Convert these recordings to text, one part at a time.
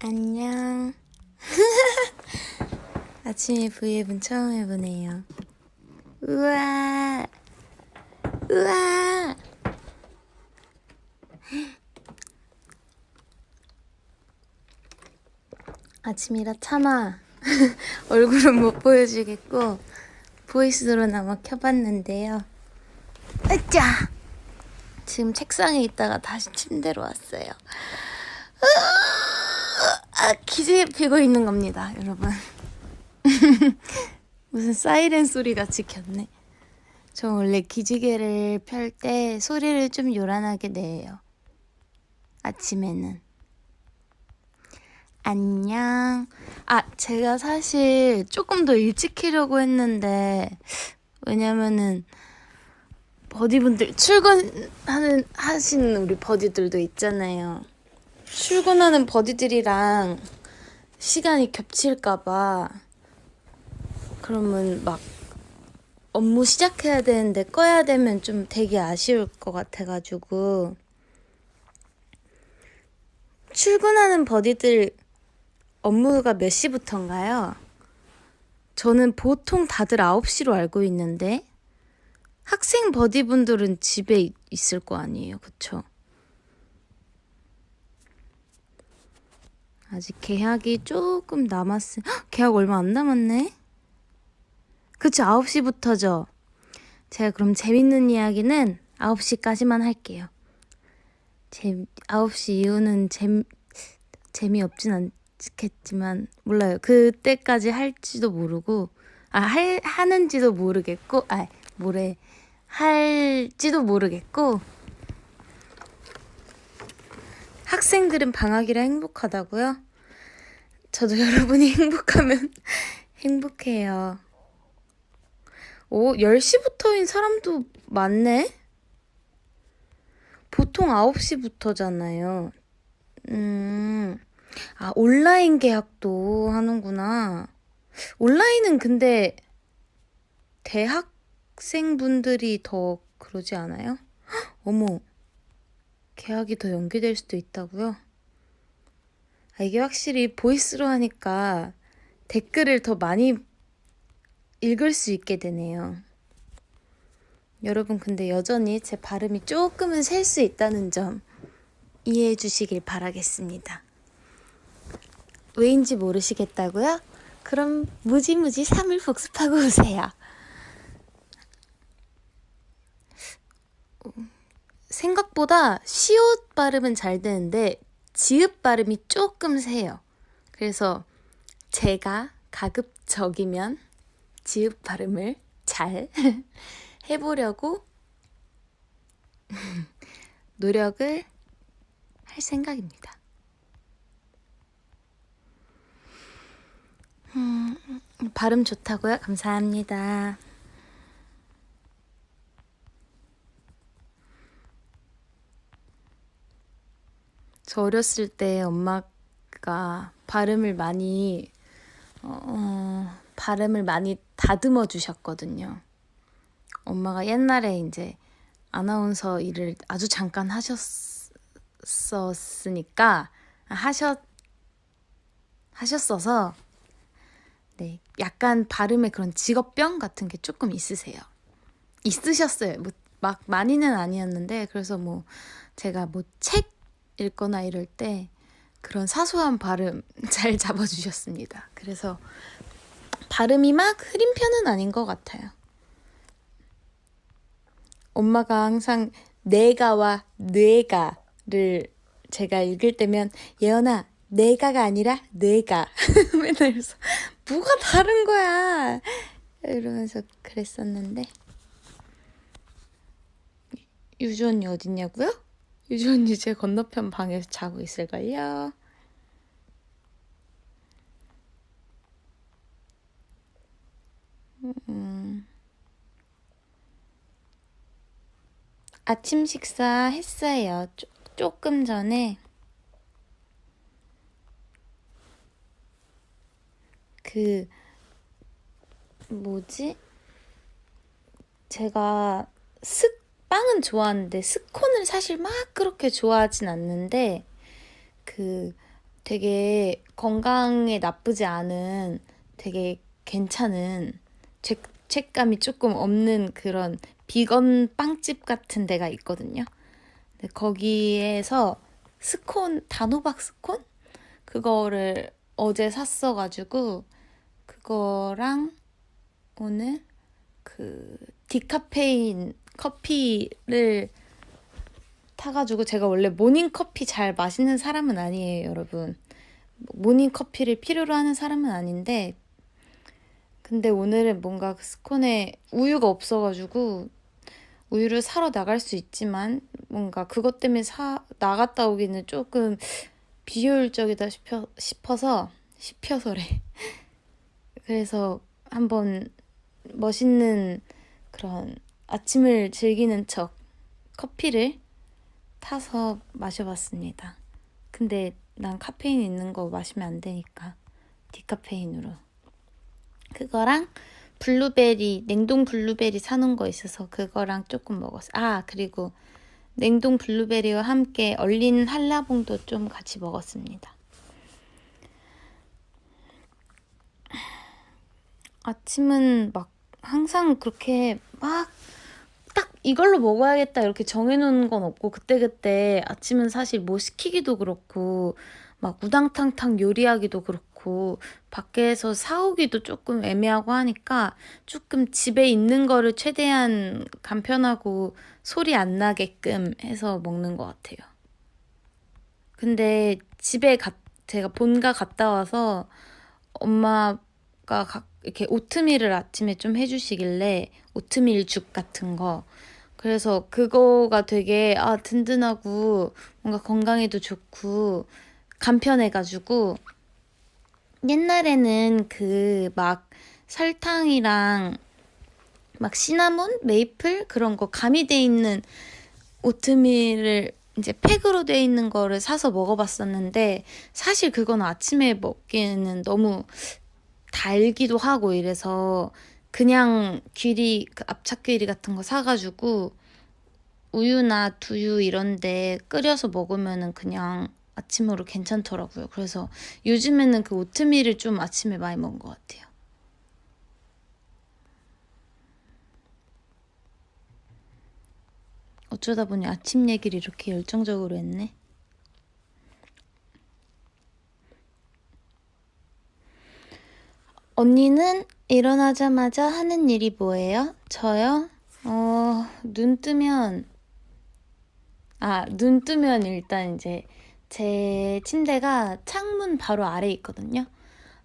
안녕. 아침에 브이앱은 처음 해보네요. 우와, 우와. 아침이라 차마 얼굴은 못 보여주겠고 보이스로나마 켜봤는데요. 으짜! 지금 책상에 있다가 다시 침대로 왔어요. 기지개 피고 있는 겁니다, 여러분. 무슨 사이렌 소리 같이 켰네. 저 원래 기지개를 펼 때 소리를 좀 요란하게 내요. 아침에는. 안녕. 제가 사실 조금 더 일찍 키려고 했는데, 왜냐면은 버디분들 하시는 우리 버디들도 있잖아요. 출근하는 버디들이랑 시간이 겹칠까봐. 그러면 막 업무 시작해야 되는데 꺼야 되면 좀 되게 아쉬울 것 같아가지고. 출근하는 버디들 업무가 몇 시부터인가요? 저는 보통 다들 9시로 알고 있는데 학생 버디분들은 집에 있을 거 아니에요, 그쵸? 아직 계약이 조금 계약 얼마 안 남았네? 그쵸, 9시부터죠. 제가 그럼 재밌는 이야기는 9시까지만 할게요. 9시 이후는 재미없진 않겠지만 몰라요. 그때까지 할지도 모르고 하는지도 모르겠고 할지도 모르겠고. 학생들은 방학이라 행복하다고요? 저도 여러분이 행복하면 행복해요. 10시부터인 사람도 많네? 보통 9시부터잖아요. 온라인 계약도 하는구나. 온라인은 근데 대학생분들이 더 그러지 않아요? 어머, 계약이 더 연기될 수도 있다고요? 이게 확실히 보이스로 하니까 댓글을 더 많이 읽을 수 있게 되네요. 여러분 근데 여전히 제 발음이 조금은 셀 수 있다는 점 이해해 주시길 바라겠습니다. 왜인지 모르시겠다고요? 그럼 무지무지 3을 복습하고 오세요. 생각보다 시옷 발음은 잘 되는데 지읒 발음이 조금 세요. 그래서 제가 가급적이면 지읒 발음을 잘 해보려고 노력을 할 생각입니다. 발음 좋다고요? 감사합니다. 저 어렸을 때 엄마가 발음을 많이 다듬어 주셨거든요. 엄마가 옛날에 이제 아나운서 일을 아주 잠깐 하셨어서 네, 약간 발음에 그런 직업병 같은 게 조금 있으셨어요. 막 많이는 아니었는데, 그래서 제가 책 읽거나 이럴 때 그런 사소한 발음 잘 잡아주셨습니다. 그래서 발음이 막 흐린 편은 아닌 것 같아요. 엄마가 항상 내가와 뇌가를 제가 읽을 때면 예언아, 내가가 아니라 뇌가 맨날 이래서 뭐가 다른 거야 이러면서 그랬었는데. 유주 언니 어딨냐고요? 유주 언니 제 건너편 방에서 자고 있을걸요. 아침 식사 했어요. 조금 전에 제가 빵은 좋아하는데 스콘을 사실 막 그렇게 좋아하진 않는데 되게 건강에 나쁘지 않은 되게 괜찮은 죄책감이 조금 없는 그런 비건 빵집 같은 데가 있거든요. 근데 거기에서 단호박 스콘? 그거를 어제 샀어가지고 그거랑 오늘 그 디카페인 커피를 타가지고, 제가 원래 모닝커피 잘 마시는 사람은 아니에요, 여러분. 모닝커피를 필요로 하는 사람은 아닌데, 근데 오늘은 뭔가 그 스콘에 우유가 없어가지고 우유를 사러 나갈 수 있지만 뭔가 그것 때문에 나갔다 오기는 조금 비효율적이다 싶어서래. 그래서 한번 멋있는 그런 아침을 즐기는 척 커피를 타서 마셔봤습니다. 근데 난 카페인 있는 거 마시면 안 되니까 디카페인으로. 그거랑 블루베리, 냉동 블루베리 사놓은 거 있어서 그거랑 조금 먹었어. 아, 그리고 냉동 블루베리와 함께 얼린 한라봉도 좀 같이 먹었습니다. 아침은 막 항상 그렇게 막 딱 이걸로 먹어야겠다 이렇게 정해놓은 건 없고, 그때그때 아침은 사실 뭐 시키기도 그렇고 막 우당탕탕 요리하기도 그렇고 밖에서 사오기도 조금 애매하고 하니까 조금 집에 있는 거를 최대한 간편하고 소리 안 나게끔 해서 먹는 것 같아요. 근데 제가 본가 갔다 와서 엄마가 이렇게 오트밀을 아침에 좀 해주시길래 오트밀 죽 같은 거, 그래서 그거가 되게 든든하고 뭔가 건강에도 좋고 간편해가지고, 옛날에는 그 막 설탕이랑 막 시나몬, 메이플 그런 거 가미돼 있는 오트밀을 이제 팩으로 돼 있는 거를 사서 먹어봤었는데, 사실 그건 아침에 먹기에는 너무 달기도 하고 이래서 그냥 그 압착귀리 같은 거 사가지고 우유나 두유 이런데 끓여서 먹으면은 그냥 아침으로 괜찮더라고요. 그래서 요즘에는 그 오트밀을 좀 아침에 많이 먹은 것 같아요. 어쩌다 보니 아침 얘기를 이렇게 열정적으로 했네. 언니는 일어나자마자 하는 일이 뭐예요? 저요? 눈 뜨면 일단 이제 제 침대가 창문 바로 아래에 있거든요.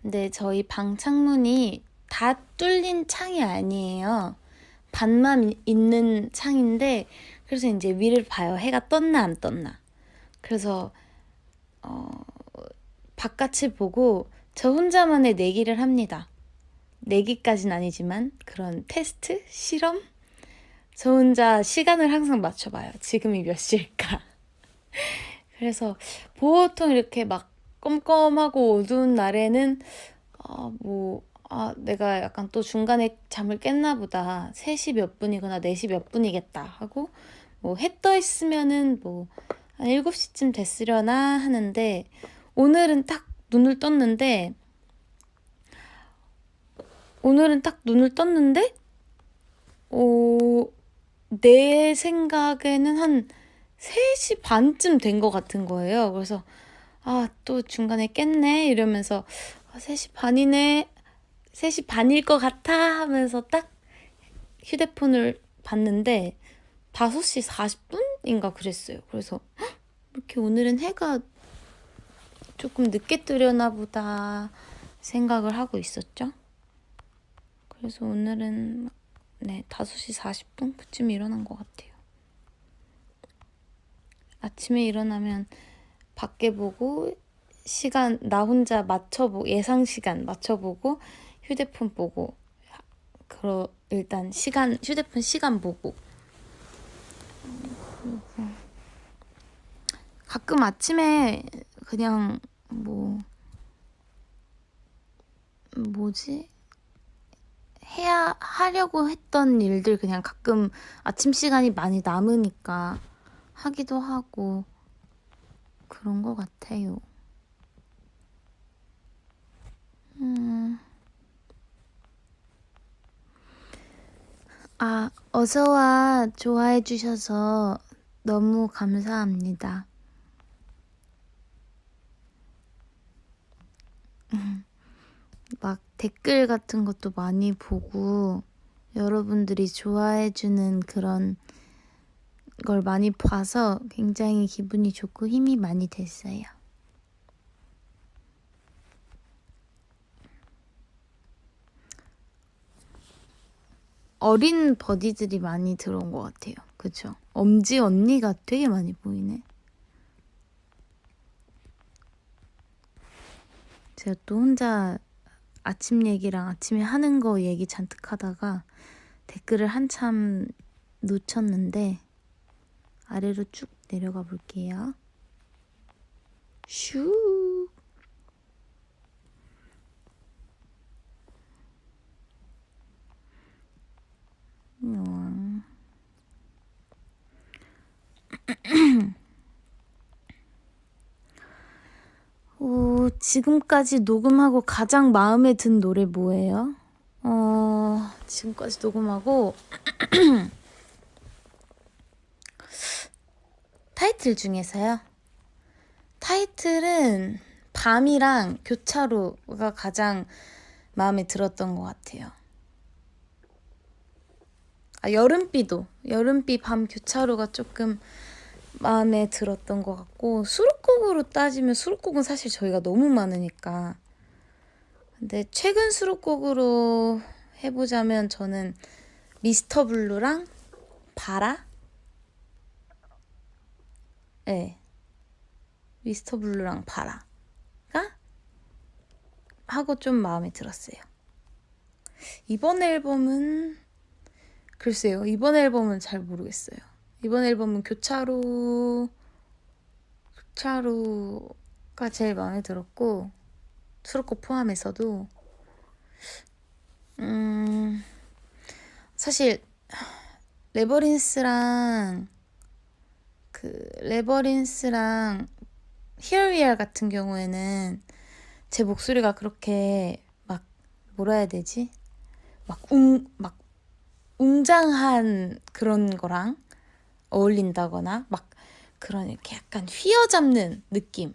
근데 저희 방 창문이 다 뚫린 창이 아니에요. 반만 있는 창인데, 그래서 이제 위를 봐요. 해가 떴나 안 떴나. 그래서 바깥을 보고 저 혼자만의 내기를 합니다. 내기까진 아니지만 그런 테스트? 실험? 저 혼자 시간을 항상 맞춰봐요. 지금이 몇 시일까? 그래서 보통 이렇게 막 껌껌하고 어두운 날에는 내가 약간 또 중간에 잠을 깼나 보다. 3시 몇 분이거나 4시 몇 분이겠다 하고, 뭐 해 떠 있으면은 한 7시쯤 됐으려나 하는데, 오늘은 딱 눈을 떴는데 내 생각에는 한 3시 반쯤 된 것 같은 거예요. 그래서 또 중간에 깼네 이러면서 3시 반이네, 3시 반일 것 같아 하면서 딱 휴대폰을 봤는데 5시 40분인가 그랬어요. 그래서 이렇게 오늘은 해가 조금 늦게 뜨려나 보다 생각을 하고 있었죠. 그래서 오늘은 5시 40분 그쯤 일어난 것 같아요. 아침에 일어나면 밖에 보고 시간 나 혼자 예상 시간 맞춰보고 휴대폰 보고, 일단 휴대폰 시간 보고, 가끔 아침에 그냥 하려고 했던 일들 그냥 가끔 아침 시간이 많이 남으니까 하기도 하고 그런 것 같아요. 어서와 좋아해 주셔서 너무 감사합니다. 막 댓글 같은 것도 많이 보고 여러분들이 좋아해 주는 그런 걸 많이 봐서 굉장히 기분이 좋고 힘이 많이 됐어요. 어린 버디들이 많이 들어온 것 같아요. 그쵸? 엄지 언니가 되게 많이 보이네. 제가 또 혼자 아침 얘기랑 아침에 하는 거 얘기 잔뜩 하다가 댓글을 한참 놓쳤는데 아래로 쭉 내려가 볼게요. 슈. 지금까지 녹음하고 가장 마음에 든 노래 뭐예요? 지금까지 녹음하고 타이틀 중에서요? 타이틀은 밤이랑 교차로가 가장 마음에 들었던 것 같아요. 여름비 밤 교차로가 조금 마음에 들었던 것 같고, 수록곡으로 따지면 수록곡은 사실 저희가 너무 많으니까. 근데 최근 수록곡으로 해보자면 저는 미스터 블루랑 바라? 네. 미스터 블루랑 바라가 하고 좀 마음에 들었어요. 이번 앨범은 글쎄요. 이번 앨범은 잘 모르겠어요. 이번 앨범은 교차로가 제일 마음에 들었고, 수록곡 포함해서도 사실 레버린스랑 Here We Are 같은 경우에는 제 목소리가 그렇게 막 뭐라 해야 되지? 막 웅장한 그런 거랑 어울린다거나 막 그런 이렇게 약간 휘어잡는 느낌,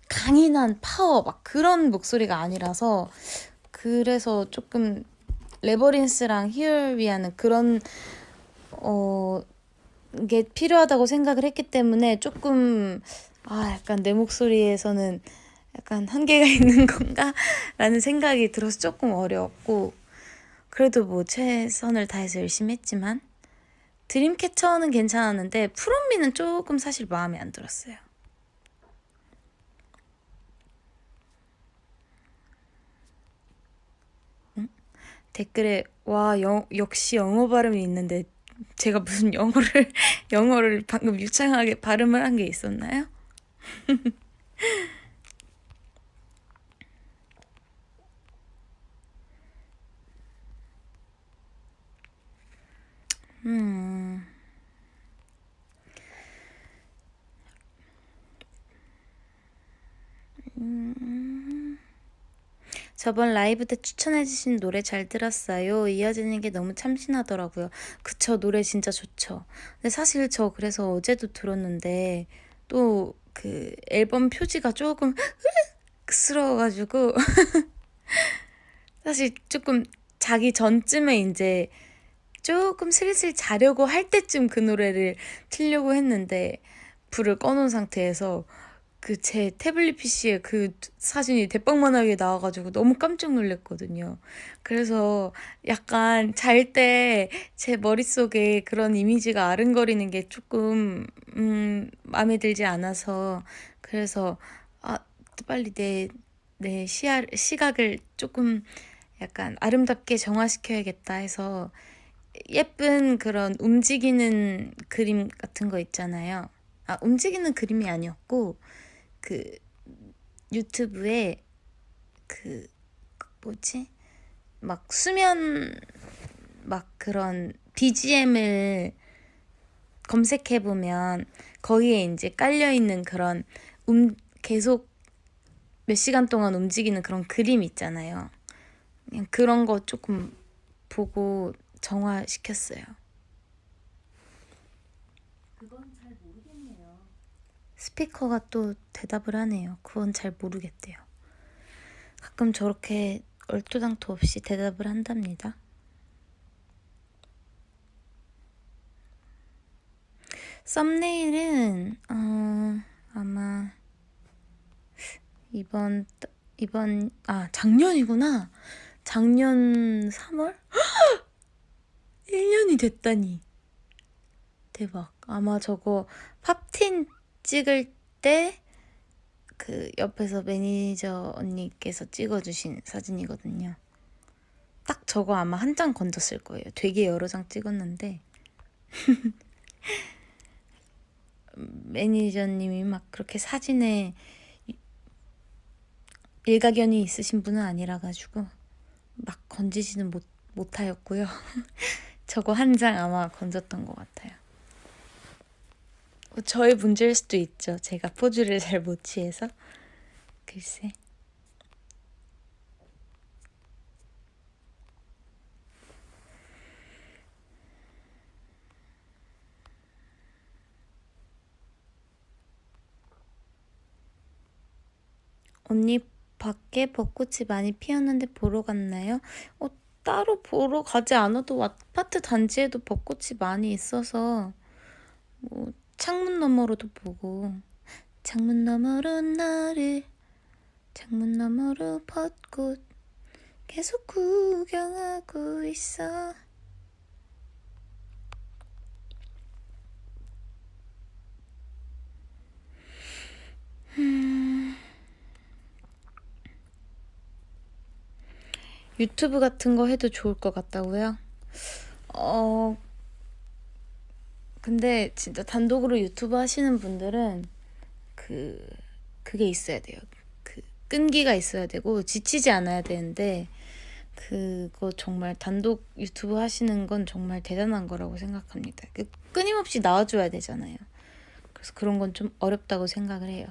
강인한 파워 막 그런 목소리가 아니라서, 그래서 조금 레버린스랑 Here We Are는 그런 게 필요하다고 생각을 했기 때문에 조금 약간 내 목소리에서는 약간 한계가 있는 건가? 라는 생각이 들어서 조금 어려웠고, 그래도 뭐 최선을 다해서 열심히 했지만 드림캐쳐는 괜찮았는데 프롬미는 조금 사실 마음에 안 들었어요. 댓글에 역시 영어 발음이 있는데 제가 무슨 영어를 방금 유창하게 발음을 한 게 있었나요? 저번 라이브 때 추천해주신 노래 잘 들었어요. 이어지는 게 너무 참신하더라고요. 그쵸, 노래 진짜 좋죠. 근데 사실 저 그래서 어제도 들었는데 또 그 앨범 표지가 조금 스러워가지고 사실 조금 자기 전쯤에 이제 조금 슬슬 자려고 할 때쯤 그 노래를 틀려고 했는데 불을 꺼놓은 상태에서 그 제 태블릿 PC에 그 사진이 대빵만하게 나와가지고 너무 깜짝 놀랐거든요. 그래서 약간 잘 때 제 머릿속에 그런 이미지가 아른거리는 게 조금 마음에 들지 않아서, 그래서 빨리 내 시각을 조금 약간 아름답게 정화시켜야겠다 해서 예쁜 그런 움직이는 그림 같은 거 있잖아요. 움직이는 그림이 아니었고 그 유튜브에 그 뭐지? 막 수면 막 그런 BGM을 검색해보면 거기에 이제 깔려있는 그런 계속 몇 시간 동안 움직이는 그런 그림 있잖아요. 그냥 그런 거 조금 보고 정화시켰어요. 그건 잘 모르겠네요. 스피커가 또 대답을 하네요. 그건 잘 모르겠대요. 가끔 저렇게 얼토당토 없이 대답을 한답니다. 썸네일은 아마 이번 작년이구나. 작년 3월? 1년이 됐다니. 대박. 아마 저거 팝틴 찍을 때 그 옆에서 매니저 언니께서 찍어주신 사진이거든요. 딱 저거 아마 한 장 건졌을 거예요. 되게 여러 장 찍었는데 매니저님이 막 그렇게 사진에 일가견이 있으신 분은 아니라 가지고 막 건지지는 못하였고요. 저거 한 장 아마 건졌던 것 같아요. 저의 문제일 수도 있죠. 제가 포즈를 잘 못 취해서. 글쎄. 언니 밖에 벚꽃이 많이 피었는데 보러 갔나요? 따로 보러 가지 않아도 아파트 단지에도 벚꽃이 많이 있어서 뭐 창문 너머로도 보고 창문 너머로 벚꽃 계속 구경하고 있어. 유튜브 같은 거 해도 좋을 것 같다고요? 근데 진짜 단독으로 유튜브 하시는 분들은 그게 있어야 돼요. 그 끈기가 있어야 되고 지치지 않아야 되는데 그거 정말 단독 유튜브 하시는 건 정말 대단한 거라고 생각합니다. 끊임없이 나와줘야 되잖아요. 그래서 그런 건 좀 어렵다고 생각을 해요.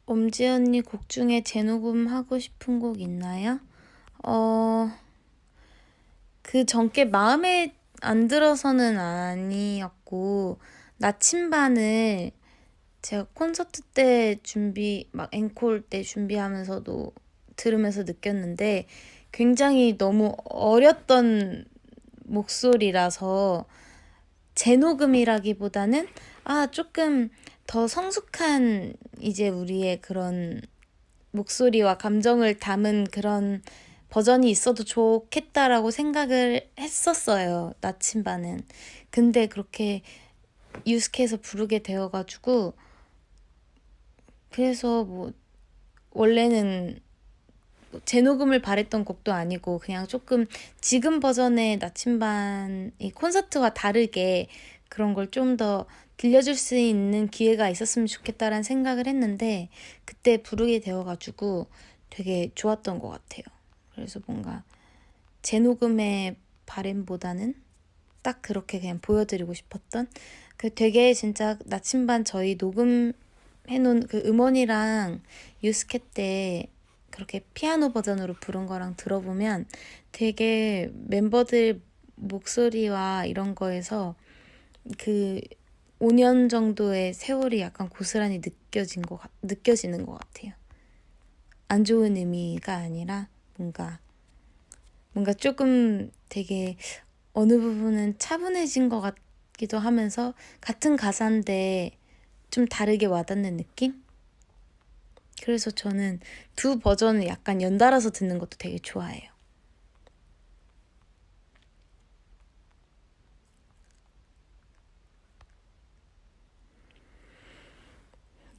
엄지 언니 곡 중에 재녹음 하고 싶은 곡 있나요? 그 전께 마음에 안 들어서는 아니었고 나침반을 제가 콘서트 때 막 앵콜 때 준비하면서도 들으면서 느꼈는데 굉장히 너무 어렸던 목소리라서 재녹음이라기보다는 조금 더 성숙한 이제 우리의 그런 목소리와 감정을 담은 그런 버전이 있어도 좋겠다라고 생각을 했었어요. 나침반은. 근데 그렇게 유스케에서 부르게 되어가지고 그래서 뭐 원래는 재녹음을 바랬던 곡도 아니고 그냥 조금 지금 버전의 나침반이 콘서트와 다르게 그런 걸 좀 더 들려줄 수 있는 기회가 있었으면 좋겠다라는 생각을 했는데 그때 부르게 되어가지고 되게 좋았던 것 같아요. 그래서 뭔가 재녹음의 바램보다는 딱 그렇게 그냥 보여드리고 싶었던 되게 진짜 나침반 저희 녹음해놓은 그 음원이랑 유스케 때 그렇게 피아노 버전으로 부른 거랑 들어보면 되게 멤버들 목소리와 이런 거에서 그 5년 정도의 세월이 약간 고스란히 느껴지는 것 같아요. 안 좋은 의미가 아니라 뭔가 조금 되게 어느 부분은 차분해진 것 같기도 하면서 같은 가사인데 좀 다르게 와닿는 느낌? 그래서 저는 두 버전을 약간 연달아서 듣는 것도 되게 좋아해요.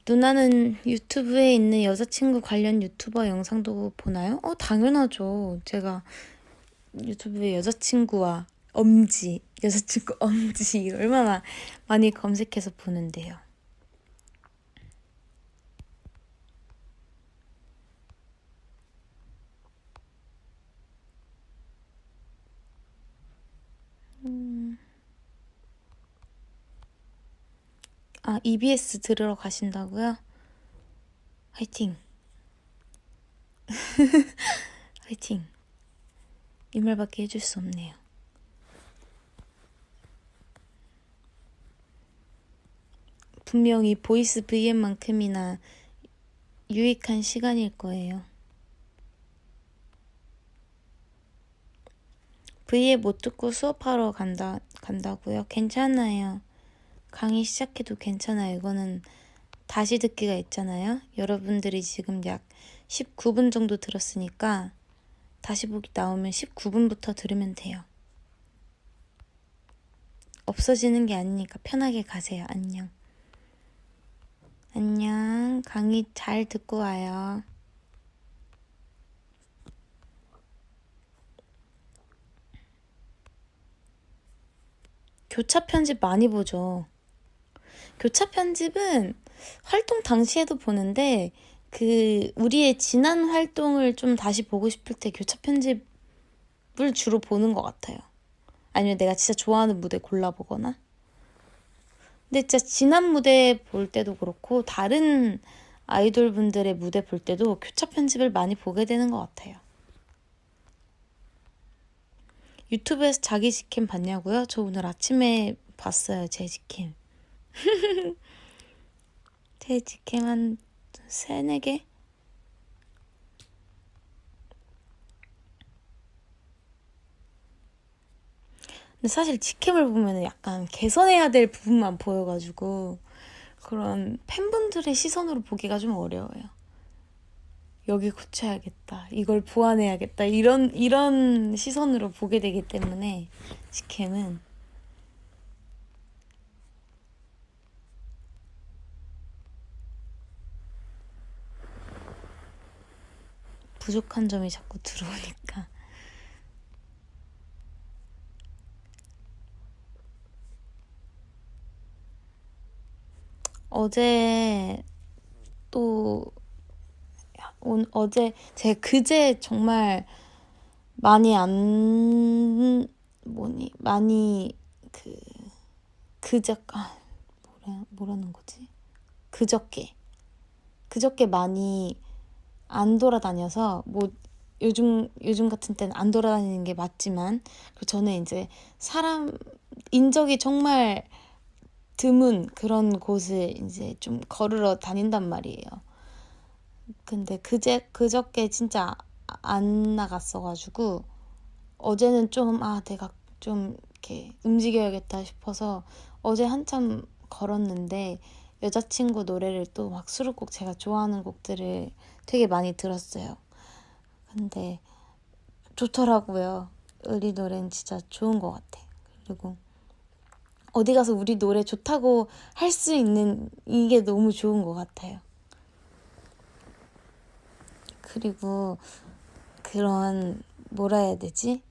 누나는 유튜브에 있는 여자친구 관련 유튜버 영상도 보나요? 당연하죠. 제가 유튜브에 여자친구 엄지 얼마나 많이 검색해서 보는데요. 아, EBS 들으러 가신다고요? 화이팅. 화이팅. 이 말밖에 해줄 수 없네요. 분명히 보이스 VM만큼이나 유익한 시간일 거예요. V앱 못 듣고 수업하러 간다고요? 괜찮아요. 강의 시작해도 괜찮아요. 이거는 다시 듣기가 있잖아요. 여러분들이 지금 약 19분 정도 들었으니까 다시 보기 나오면 19분부터 들으면 돼요. 없어지는 게 아니니까 편하게 가세요. 안녕. 안녕. 강의 잘 듣고 와요. 교차 편집 많이 보죠. 교차 편집은 활동 당시에도 보는데 우리의 지난 활동을 좀 다시 보고 싶을 때 교차 편집을 주로 보는 것 같아요. 아니면 내가 진짜 좋아하는 무대 골라보거나. 근데 진짜 지난 무대 볼 때도 그렇고 다른 아이돌 분들의 무대 볼 때도 교차 편집을 많이 보게 되는 것 같아요. 유튜브에서 자기 직캠 봤냐고요? 저 오늘 아침에 봤어요. 제 직캠. 제 직캠 한 3, 4개? 근데 사실 직캠을 보면 약간 개선해야 될 부분만 보여가지고 그런 팬분들의 시선으로 보기가 좀 어려워요. 여기 고쳐야겠다. 이걸 보완해야겠다. 이런 시선으로 보게 되기 때문에 직캠은 부족한 점이 자꾸 들어오니까. 어제 또 어제 제가 그제 정말 많이 많이 뭐라는 거지? 그저께 많이 안 돌아다녀서 뭐 요즘 같은 때는 안 돌아다니는 게 맞지만 저는 이제 사람 인적이 정말 드문 그런 곳을 이제 좀 걸으러 다닌단 말이에요. 근데 그저께 진짜 안 나갔어가지고 어제는 좀 내가 좀 이렇게 움직여야겠다 싶어서 어제 한참 걸었는데 여자친구 노래를 또 막 수록곡 제가 좋아하는 곡들을 되게 많이 들었어요. 근데 좋더라고요. 우리 노래는 진짜 좋은 것 같아. 그리고 어디 가서 우리 노래 좋다고 할 수 있는 이게 너무 좋은 것 같아요. 그리고 그런 뭐라 해야 되지?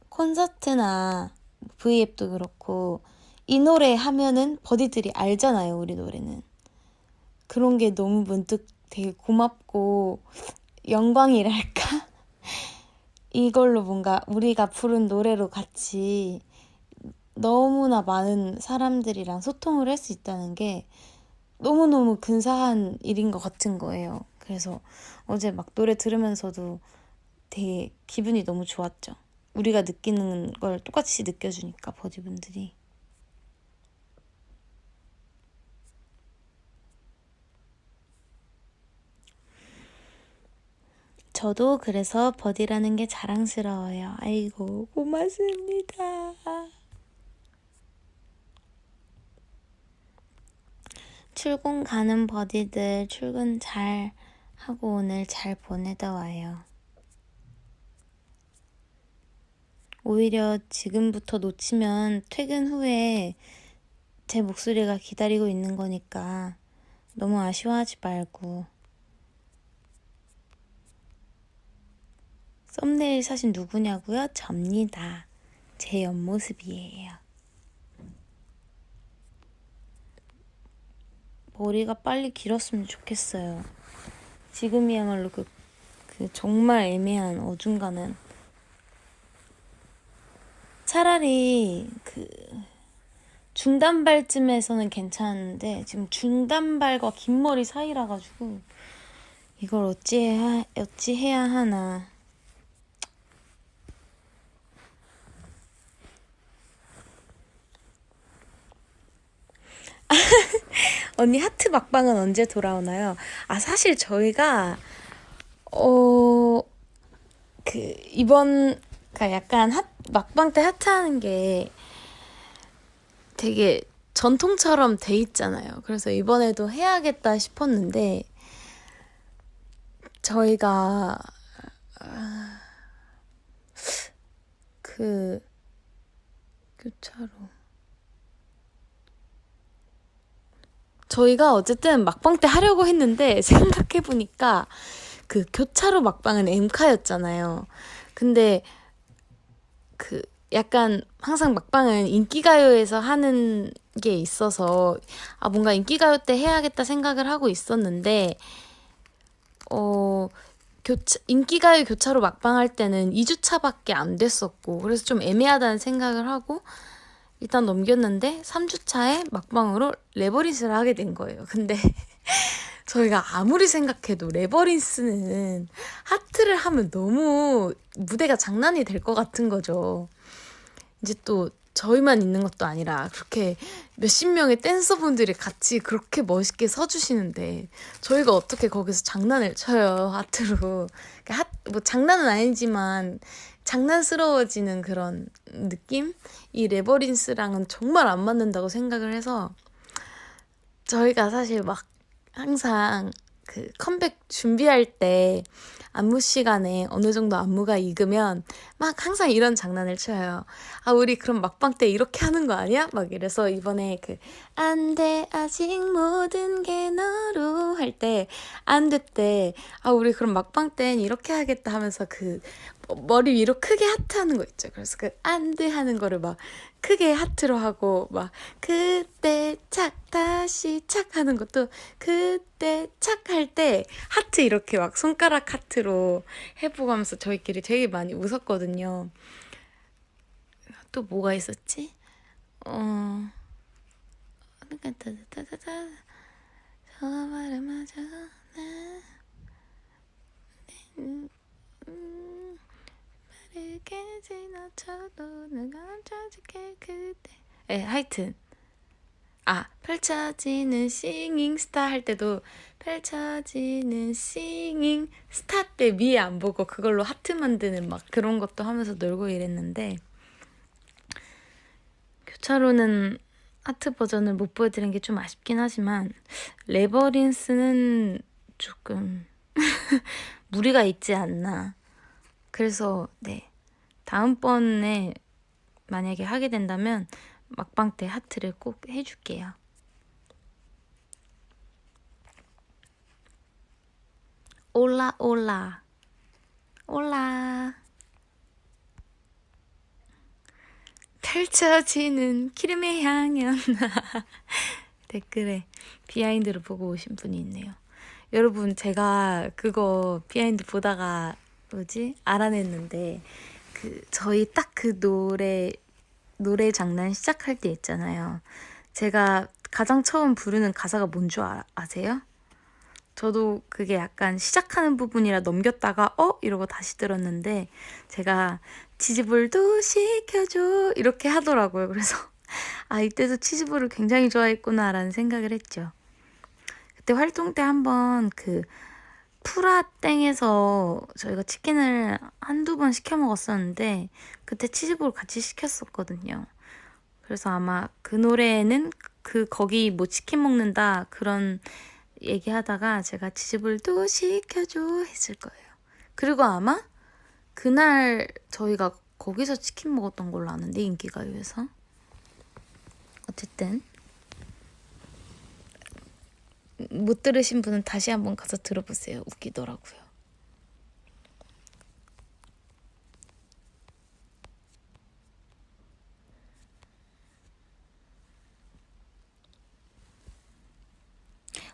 콘서트나 V앱도 그렇고 이 노래 하면은 버디들이 알잖아요. 우리 노래는. 그런 게 너무 문득 되게 고맙고 영광이랄까? 이걸로 뭔가 우리가 부른 노래로 같이 너무나 많은 사람들이랑 소통을 할 수 있다는 게 너무너무 근사한 일인 것 같은 거예요. 그래서 어제 막 노래 들으면서도 되게 기분이 너무 좋았죠. 우리가 느끼는 걸 똑같이 느껴주니까 버디분들이. 저도 그래서 버디라는 게 자랑스러워요. 아이고 고맙습니다. 출근 가는 버디들 출근 잘 하고 오늘 잘 보내다 와요. 오히려 지금부터 놓치면 퇴근 후에 제 목소리가 기다리고 있는 거니까 너무 아쉬워하지 말고. 썸네일 사진 누구냐고요? 접니다. 제 옆모습이에요. 머리가 빨리 길었으면 좋겠어요. 지금이야말로 그 정말 애매한 어중간한 차라리 중단발쯤에서는 괜찮은데 지금 중단발과 긴 머리 사이라 가지고 이걸 어찌해야 하나. 언니 하트 막방은 언제 돌아오나요? 아, 사실 저희가 그러니까 약간 막방 때 하트하는 게 되게 전통처럼 돼 있잖아요. 그래서 이번에도 해야겠다 싶었는데 저희가 그 교차로 저희가 어쨌든 막방 때 하려고 했는데 생각해보니까 그 교차로 막방은 엠카였잖아요. 근데 그 약간 항상 막방은 인기가요에서 하는 게 있어서 아 뭔가 인기가요 때 해야겠다 생각을 하고 있었는데 인기가요 교차로 막방할 때는 2주차밖에 안 됐었고 그래서 좀 애매하다는 생각을 하고 일단 넘겼는데 3주차에 막방으로 레버린스를 하게 된 거예요. 근데 저희가 아무리 생각해도 레버린스는 하트를 하면 너무 무대가 장난이 될 것 같은 거죠. 이제 또 저희만 있는 것도 아니라 그렇게 몇십 명의 댄서분들이 같이 그렇게 멋있게 서주시는데 저희가 어떻게 거기서 장난을 쳐요, 하트로. 그러니까 뭐 장난은 아니지만 장난스러워지는 그런 느낌? 이 레버린스랑은 정말 안 맞는다고 생각을 해서 저희가 사실 막 항상 그 컴백 준비할 때 안무 시간에 어느 정도 안무가 익으면 막 항상 이런 장난을 쳐요. 아, 우리 그럼 막방 때 이렇게 하는 거 아니야? 막 이래서 이번에 그 안 돼 아직 모든 게 너로 할 때 안 돼 때 아, 우리 그럼 막방 땐 이렇게 하겠다 하면서 그 머리 위로 크게 하트 하는 거 있죠. 그래서 그 안 돼 하는 거를 막 크게 하트로 하고 막 그때 착 다시 착 하는 것도 그때 착 할 때 하트 이렇게 막 손가락 하트로 해보고 하면서 저희끼리 되게 많이 웃었거든요. 또 뭐가 있었지? 저 말을 맞아 빠르게 지나쳐도 내가 찾을게 그때 하여튼 펼쳐지는 싱잉 스타 할 때도 펼쳐지는 싱잉 스타 때 위에 안 보고 그걸로 하트 만드는 막 그런 것도 하면서 놀고 이랬는데 교차로는 하트 버전을 못 보여드린 게 좀 아쉽긴 하지만 레버린스는 조금 무리가 있지 않나. 그래서 네, 다음번에 만약에 하게 된다면 막방 때 하트를 꼭 해줄게요. 올라 올라 올라 펼쳐지는 기름의 향연 댓글에 비하인드를 보고 오신 분이 있네요. 여러분 제가 그거 비하인드 보다가 알아냈는데 저희 딱 그 노래 장난 시작할 때 있잖아요. 제가 가장 처음 부르는 가사가 뭔 줄 아세요? 저도 그게 약간 시작하는 부분이라 넘겼다가 이러고 다시 들었는데 제가 치즈볼도 시켜줘 이렇게 하더라고요. 그래서 이때도 치즈볼을 굉장히 좋아했구나라는 생각을 했죠. 그때 활동 때 한번 프라땡에서 저희가 치킨을 한두 번 시켜 먹었었는데 그때 치즈볼 같이 시켰었거든요. 그래서 아마 그 노래에는 거기 뭐 치킨 먹는다 그런 얘기하다가 제가 치즈볼도 시켜줘 했을 거예요. 그리고 아마 그날 저희가 거기서 치킨 먹었던 걸로 아는데 인기가요에서. 어쨌든 못 들으신 분은 다시 한번 가서 들어보세요. 웃기더라고요.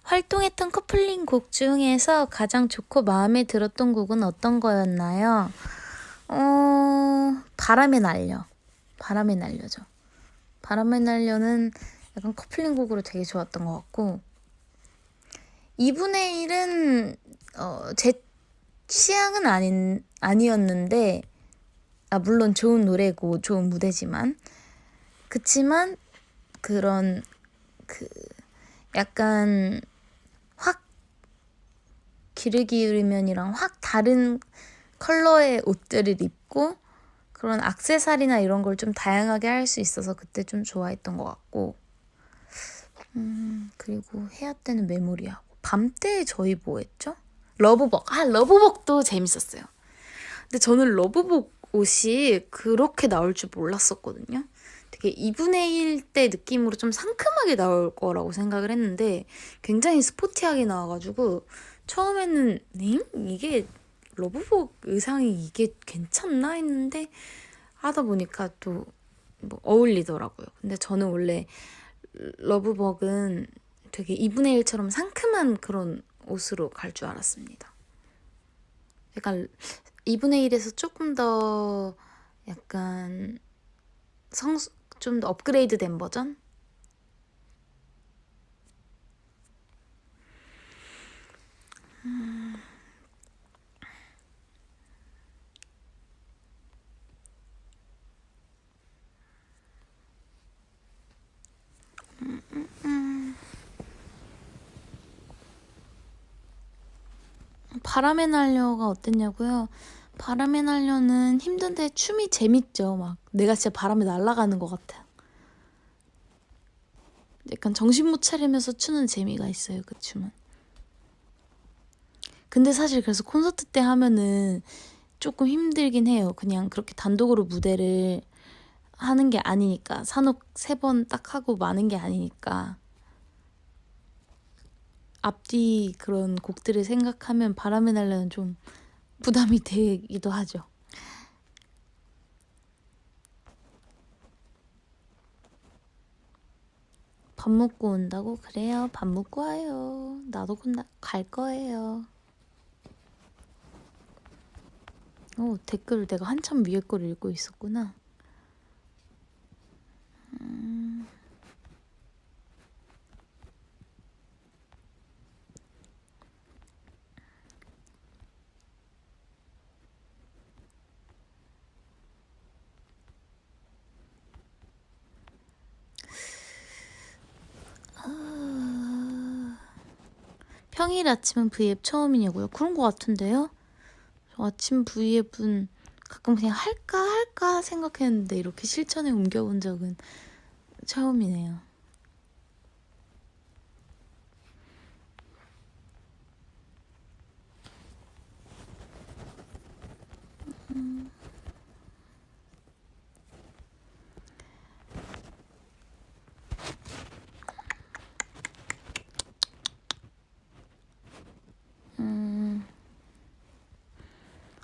활동했던 커플링 곡 중에서 가장 좋고 마음에 들었던 곡은 어떤 거였나요? 바람에 날려. 바람에 날려죠. 바람을 날려는 약간 커플링 곡으로 되게 좋았던 것 같고 2분의 1은 제 취향은 아니었는데 물론 좋은 노래고 좋은 무대지만 그치만 그런 약간 확 귀를 기울이면이랑 확 다른 컬러의 옷들을 입고 그런 액세서리나 이런 걸 좀 다양하게 할 수 있어서 그때 좀 좋아했던 것 같고 그리고 해야 때는 메모리하고 밤 때 저희 뭐 했죠? 러브복. 러브복도 재밌었어요. 근데 저는 러브복 옷이 그렇게 나올 줄 몰랐었거든요. 되게 2분의 1 때 느낌으로 좀 상큼하게 나올 거라고 생각을 했는데 굉장히 스포티하게 나와가지고 처음에는 이게 러브복 의상이 이게 괜찮나 했는데 하다 보니까 또 뭐 어울리더라고요. 근데 저는 원래 러브복은 되게 2분의 1처럼 상큼한 그런 옷으로 갈 줄 알았습니다. 약간 2분의 1에서 조금 더 약간 좀 더 업그레이드 된 버전? 바람의 날려가 어땠냐고요? 바람의 날려는 힘든데 춤이 재밌죠. 막 내가 진짜 바람에 날아가는 것 같아. 약간 정신 못 차리면서 추는 재미가 있어요. 그 춤은. 근데 사실 그래서 콘서트 때 하면은 조금 힘들긴 해요. 그냥 그렇게 단독으로 무대를 하는 게 아니니까 산옥 3번 딱 하고 마는 게 아니니까 앞뒤 그런 곡들을 생각하면 바람의 날려는 좀 부담이 되기도 하죠. 밥 먹고 온다고? 그래요. 밥 먹고 와요. 나도 곧 갈 거예요. 댓글을 내가 한참 위에 걸 읽고 있었구나. 평일 아침은 V앱 처음이냐고요? 그런 거 같은데요? 저 아침 V앱은 가끔 그냥 할까 생각했는데 이렇게 실천에 옮겨본 적은 처음이네요.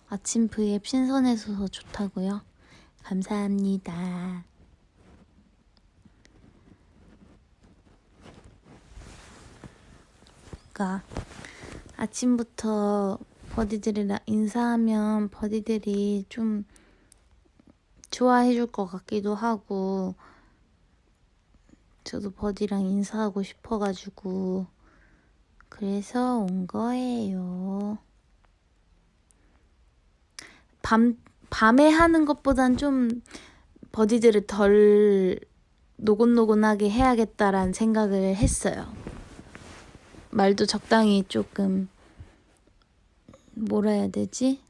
아침 V앱 신선해서 좋다고요? 감사합니다. 그러니까 아침부터 버디들이랑 인사하면 버디들이 좀 좋아해 줄 것 같기도 하고 저도 버디랑 인사하고 싶어가지고 그래서 온 거예요. 밤에 하는 것보단 좀 버디들을 덜 노곤노곤하게 해야겠다라는 생각을 했어요. 말도 적당히 조금 뭐라 해야 되지?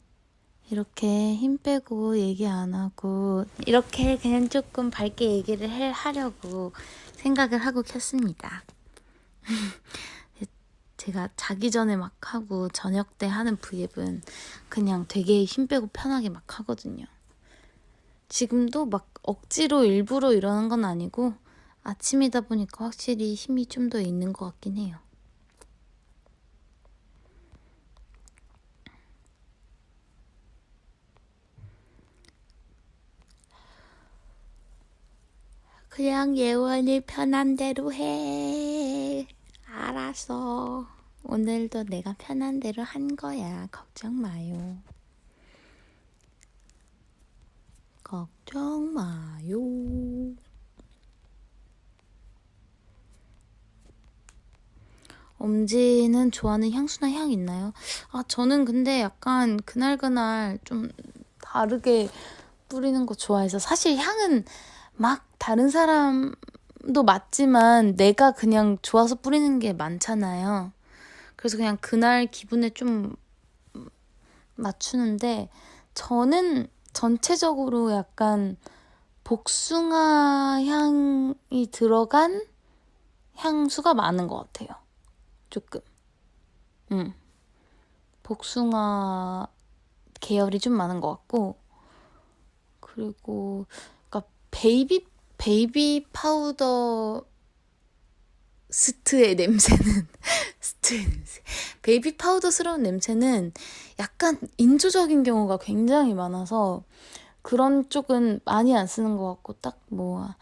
이렇게 힘 빼고 얘기 안 하고 이렇게 그냥 조금 밝게 얘기를 하려고 생각을 하고 켰습니다. 제가 자기 전에 막 하고 저녁 때 하는 V앱은 그냥 되게 힘 빼고 편하게 막 하거든요. 지금도 막 억지로 일부러 이러는 건 아니고 아침이다 보니까 확실히 힘이 좀 더 있는 것 같긴 해요. 그냥 예원이 편한 대로 해. 알았어. 오늘도 내가 편한 대로 한 거야. 걱정 마요. 걱정 마요. 엄지는 좋아하는 향수나 향 있나요? 저는 근데 약간 그날그날 좀 다르게 뿌리는 거 좋아해서 사실 향은 막 다른 사람도 맞지만 내가 그냥 좋아서 뿌리는 게 많잖아요. 그래서 그냥 그날 기분에 좀 맞추는데 저는 전체적으로 약간 복숭아 향이 들어간 향수가 많은 것 같아요. 조금. 복숭아 계열이 좀 많은 것 같고 그리고 그러니까 베이비 파우더 스트의 냄새는 스트의 냄새 베이비 파우더스러운 냄새는 약간 인조적인 경우가 굉장히 많아서 그런 쪽은 많이 안 쓰는 것 같고 딱 뭐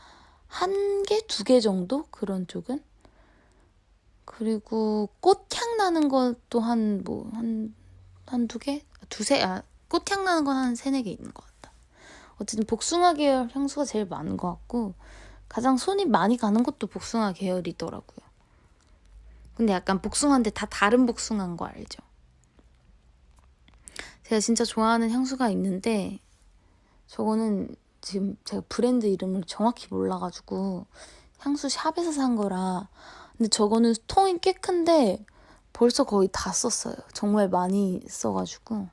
한 개, 두 개 정도 그런 쪽은 그리고 꽃향 나는 것도 한두 개? 두세? 꽃향 나는 건 한 세네 개 있는 것 같다. 어쨌든 복숭아 계열 향수가 제일 많은 것 같고 가장 손이 많이 가는 것도 복숭아 계열이더라고요. 근데 약간 복숭아인데 다 다른 복숭아인 거 알죠? 제가 진짜 좋아하는 향수가 있는데 저거는 지금 제가 브랜드 이름을 정확히 몰라가지고 향수 샵에서 산 거라 근데 저거는 통이 꽤 큰데 벌써 거의 다 썼어요. 정말 많이 써가지고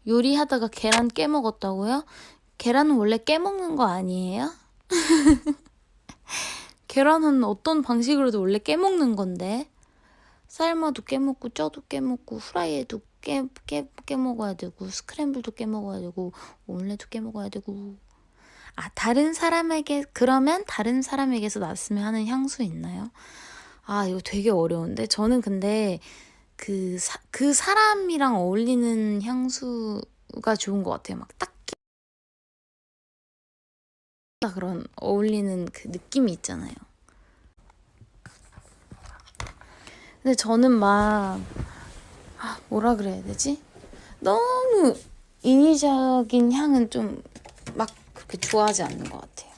요리하다가 계란 깨먹었다고요? 계란은 원래 깨먹는 거 아니에요? 계란은 어떤 방식으로도 원래 깨먹는 건데 삶아도 깨먹고 쪄도 깨먹고 후라이에도 깨먹어야 되고 스크램블도 깨먹어야 되고 오믈렛도 깨먹어야 되고 그러면 다른 사람에게서 났으면 하는 향수 있나요? 이거 되게 어려운데 저는 근데 그 사람이랑 어울리는 향수가 좋은 것 같아요. 막 딱히 그런 어울리는 그 느낌이 있잖아요. 근데 저는 막 뭐라 그래야 되지? 너무 인위적인 향은 좀 막 그렇게 좋아하지 않는 것 같아요.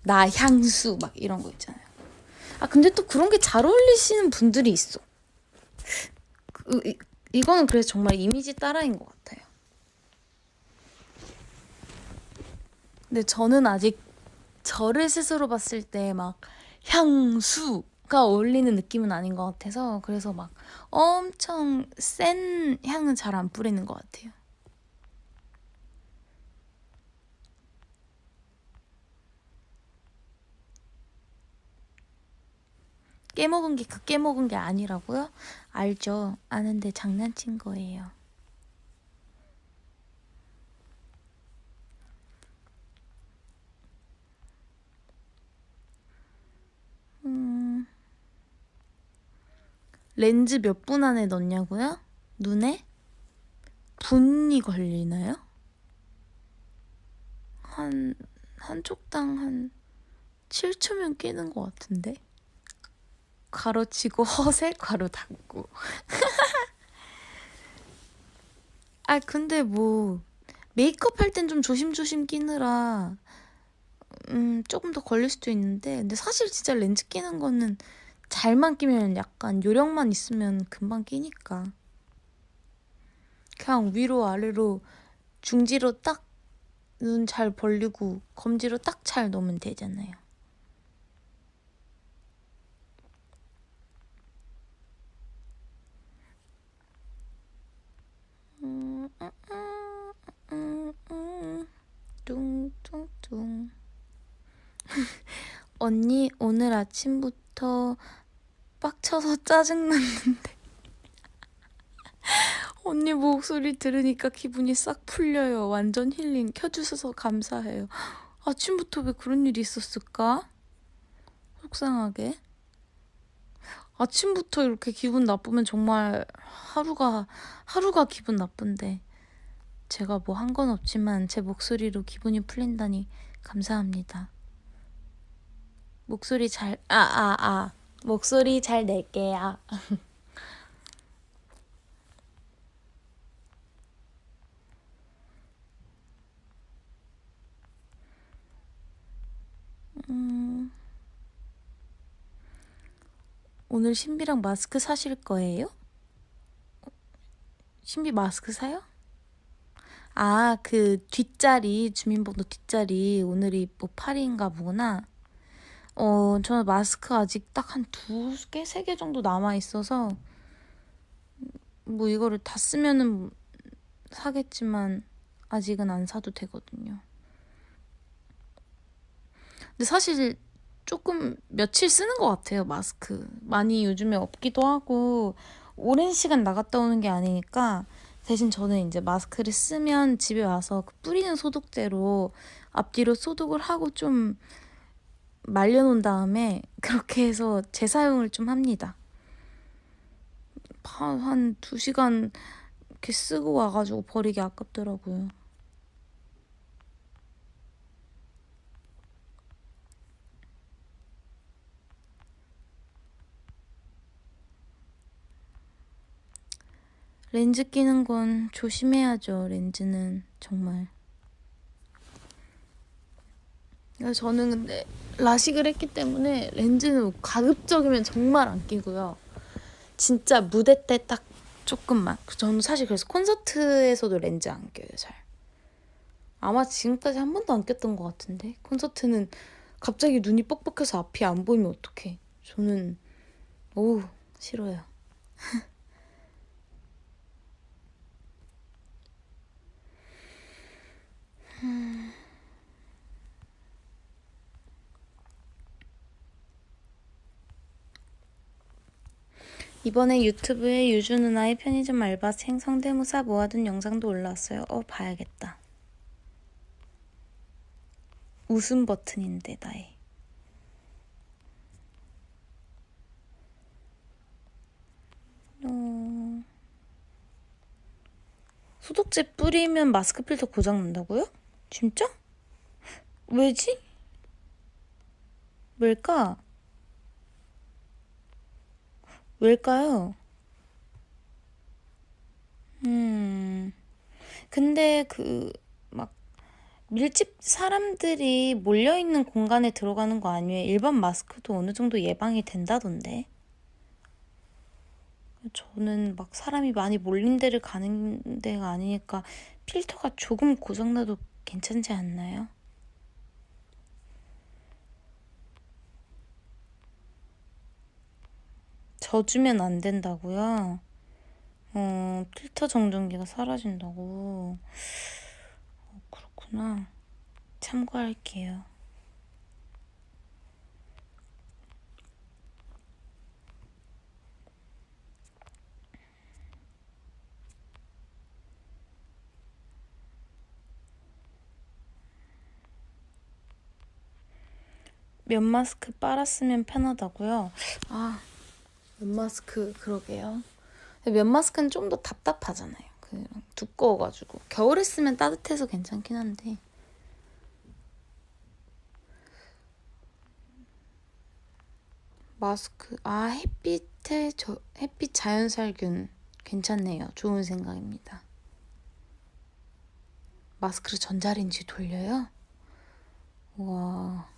나 향수 막 이런 거 있잖아요. 근데 또 그런 게 잘 어울리시는 분들이 있어. 이거는 그래서 정말 이미지 따라인 것 같아요. 근데 저는 아직 저를 스스로 봤을 때 막 향수가 어울리는 느낌은 아닌 것 같아서 그래서 막 엄청 센 향은 잘 안 뿌리는 것 같아요. 깨먹은 게 아니라고요? 알죠. 아는데 장난친 거예요. 렌즈 몇 분 안에 넣냐고요? 눈에? 분이 걸리나요? 한쪽당 한 7초면 끼는 것 같은데? 가로치고 허세 가로 닫고. 근데 뭐 메이크업 할 땐 좀 조심조심 끼느라 조금 더 걸릴 수도 있는데 근데 사실 진짜 렌즈 끼는 거는 잘만 끼면 약간 요령만 있으면 금방 끼니까 그냥 위로 아래로 중지로 딱 눈 잘 벌리고 검지로 딱 잘 넣으면 되잖아요. 뚱뚱뚱 언니 오늘 아침부터 빡쳐서 짜증났는데 언니 목소리 들으니까 기분이 싹 풀려요. 완전 힐링 켜주셔서 감사해요. 아침부터 왜 그런 일이 있었을까? 속상하게. 아침부터 이렇게 기분 나쁘면 정말 하루가 기분 나쁜데 제가 뭐 한 건 없지만 제 목소리로 기분이 풀린다니 감사합니다. 목소리 목소리 잘 낼게요. 오늘 신비랑 마스크 사실 거예요? 신비 마스크 사요? 아, 그 뒷자리, 주민번호 뒷자리, 오늘이 뭐 8일인가 보구나. 저는 마스크 아직 딱 한 2개, 3개 정도 남아있어서, 뭐 이거를 다 쓰면은 사겠지만, 아직은 안 사도 되거든요. 근데 사실 조금 며칠 쓰는 것 같아요, 마스크. 많이 요즘에 없기도 하고, 오랜 시간 나갔다 오는 게 아니니까, 대신 저는 이제 마스크를 쓰면 집에 와서 그 뿌리는 소독제로 앞뒤로 소독을 하고 좀 말려놓은 다음에 그렇게 해서 재사용을 좀 합니다. 한 2시간 이렇게 쓰고 와가지고 버리기 아깝더라고요. 렌즈 끼는 건 조심해야죠, 렌즈는 정말. 저는 근데 라식을 했기 때문에 렌즈는 가급적이면 정말 안 끼고요. 진짜 무대 때 딱 조금만. 저는 사실 그래서 콘서트에서도 렌즈 안 껴요, 잘. 아마 지금까지 한 번도 안 꼈던 것 같은데. 콘서트는 갑자기 눈이 뻑뻑해서 앞이 안 보이면 어떡해. 저는 오우 싫어요. 이번에 유튜브에 유주 누나의 편의점 알바생 성대모사 모아둔 영상도 올라왔어요. 봐야겠다. 웃음 버튼인데 나의. 소독제 뿌리면 마스크 필터 고장 난다고요? 진짜? 왜지? 왜일까? 왜일까요? 근데 막 밀집 사람들이 몰려있는 공간에 들어가는 거 아니에요? 일반 마스크도 어느 정도 예방이 된다던데. 저는 막 사람이 많이 몰린 데를 가는 데가 아니니까 필터가 조금 고장나도 괜찮지 않나요? 져주면 안 된다고요? 필터 정전기가 사라진다고. 그렇구나. 참고할게요. 면 마스크 빨았으면 편하다고요? 면 마스크 그러게요. 근데 면 마스크는 좀 더 답답하잖아요. 두꺼워가지고. 겨울에 쓰면 따뜻해서 괜찮긴 한데. 마스크, 햇빛 자연살균 괜찮네요. 좋은 생각입니다. 마스크를 전자레인지 돌려요? 와,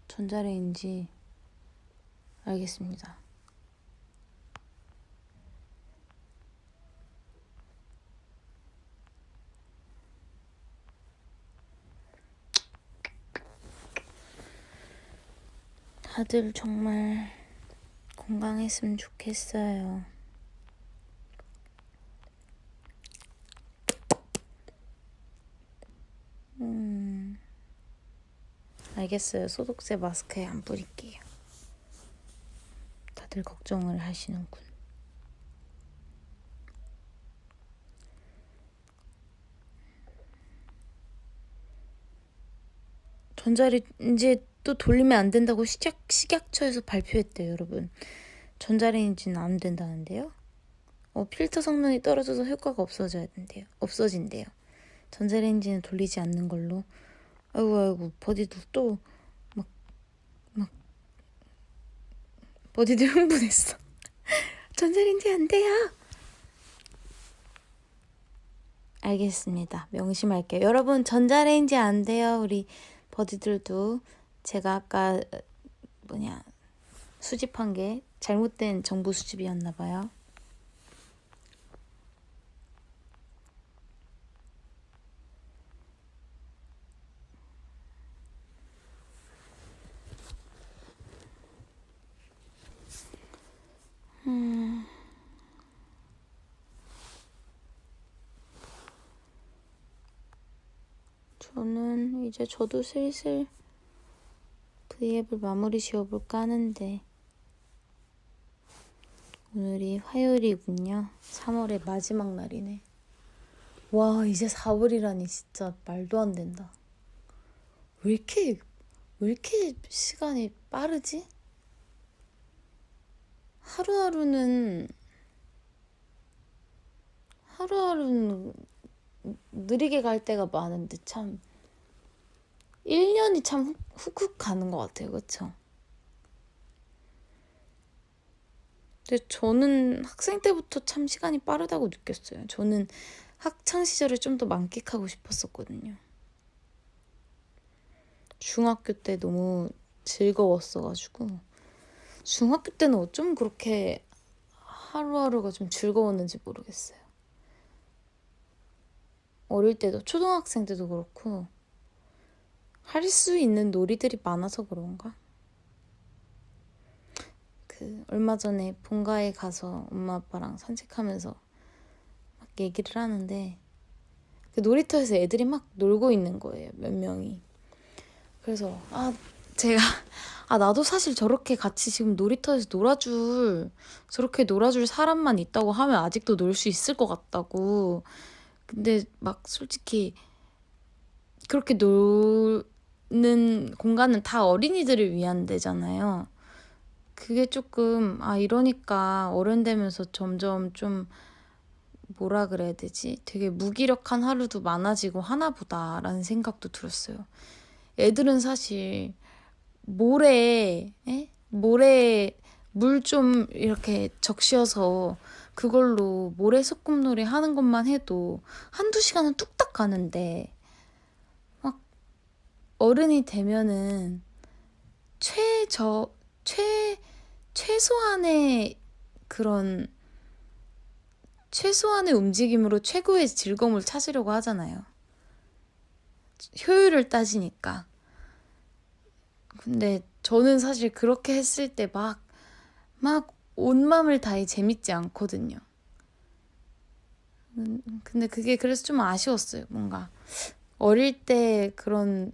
전자레인지 알겠습니다. 다들 정말 건강했으면 좋겠어요. 알겠어요. 소독제 마스크에 안 뿌릴게요. 다들 걱정을 하시는군. 전자레인지 또 돌리면 안 된다고 식약처에서 발표했대요, 여러분. 전자레인지는 안 된다는데요. 필터 성능이 떨어져서 효과가 없어진대요. 전자레인지는 돌리지 않는 걸로. 아이고, 버디들 또 버디들 흥분했어. 전자레인지 안 돼요. 알겠습니다. 명심할게요. 여러분, 전자레인지 안 돼요. 우리 버디들도 제가 아까 수집한 게 잘못된 정보 수집이었나 봐요. 저는 이제 저도 슬슬 V앱을 마무리 지어볼까 하는데 오늘이 화요일이군요. 3월의 마지막 날이네. 와, 이제 4월이라니 진짜 말도 안 된다. 왜 이렇게 시간이 빠르지? 하루하루는 느리게 갈 때가 많은데 참 1년이 참 훅훅 가는 것 같아요. 그쵸? 근데 저는 학생 때부터 참 시간이 빠르다고 느꼈어요. 저는 학창 시절을 좀 더 만끽하고 싶었었거든요. 중학교 때 너무 즐거웠어가지고 중학교 때는 어쩜 그렇게 하루하루가 좀 즐거웠는지 모르겠어요. 어릴 때도 초등학생 때도 그렇고 할 수 있는 놀이들이 많아서 그런가? 얼마 전에 본가에 가서 엄마 아빠랑 산책하면서 막 얘기를 하는데 그 놀이터에서 애들이 막 놀고 있는 거예요. 몇 명이. 그래서 제가 나도 사실 저렇게 같이 지금 놀이터에서 저렇게 놀아줄 사람만 있다고 하면 아직도 놀 수 있을 것 같다고. 근데 막 솔직히 그렇게 노는 공간은 다 어린이들을 위한 데잖아요. 그게 조금 이러니까 어른 되면서 점점 좀 뭐라 그래야 되지? 되게 무기력한 하루도 많아지고 하나 보다라는 생각도 들었어요. 애들은 사실 모래 물 좀 이렇게 적셔서 그걸로 모래 소꿉놀이 하는 것만 해도 한두 시간은 뚝딱 가는데 막 어른이 되면은 최소한의 그런 최소한의 움직임으로 최고의 즐거움을 찾으려고 하잖아요. 효율을 따지니까. 근데 저는 사실 그렇게 했을 때 막 온 맘을 다해 재밌지 않거든요. 근데 그게 그래서 좀 아쉬웠어요. 뭔가 어릴 때 그런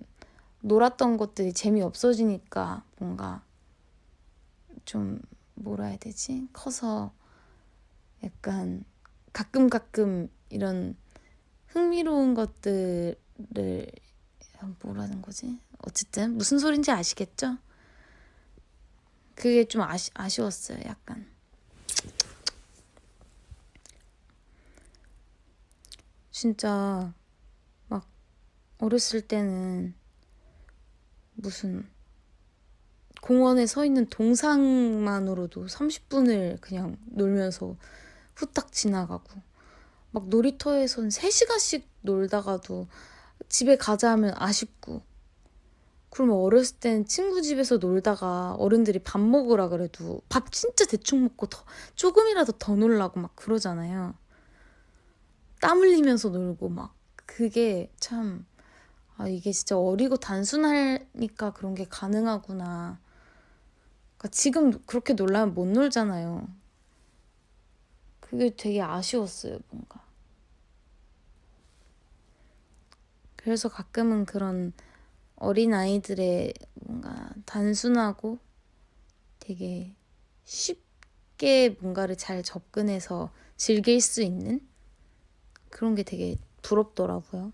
놀았던 것들이 재미없어지니까 뭔가 좀 뭐라 해야 되지? 커서 약간 가끔 이런 흥미로운 것들을 뭐라는 거지? 어쨌든 무슨 소린지 아시겠죠? 그게 좀 아쉬웠어요. 약간. 진짜 막 어렸을 때는 무슨 공원에 서 있는 동상만으로도 30분을 그냥 놀면서 후딱 지나가고 막 놀이터에선 3시간씩 놀다가도 집에 가자 하면 아쉽고 그러면 어렸을 땐 친구 집에서 놀다가 어른들이 밥 먹으라 그래도 밥 진짜 대충 먹고 조금이라도 더 놀라고 막 그러잖아요. 땀 흘리면서 놀고 막 그게 참 이게 진짜 어리고 단순하니까 그런 게 가능하구나. 그러니까 지금 그렇게 놀라면 못 놀잖아요. 그게 되게 아쉬웠어요, 뭔가. 그래서 가끔은 그런 어린 아이들의 뭔가 단순하고 되게 쉽게 뭔가를 잘 접근해서 즐길 수 있는 그런 게 되게 부럽더라고요.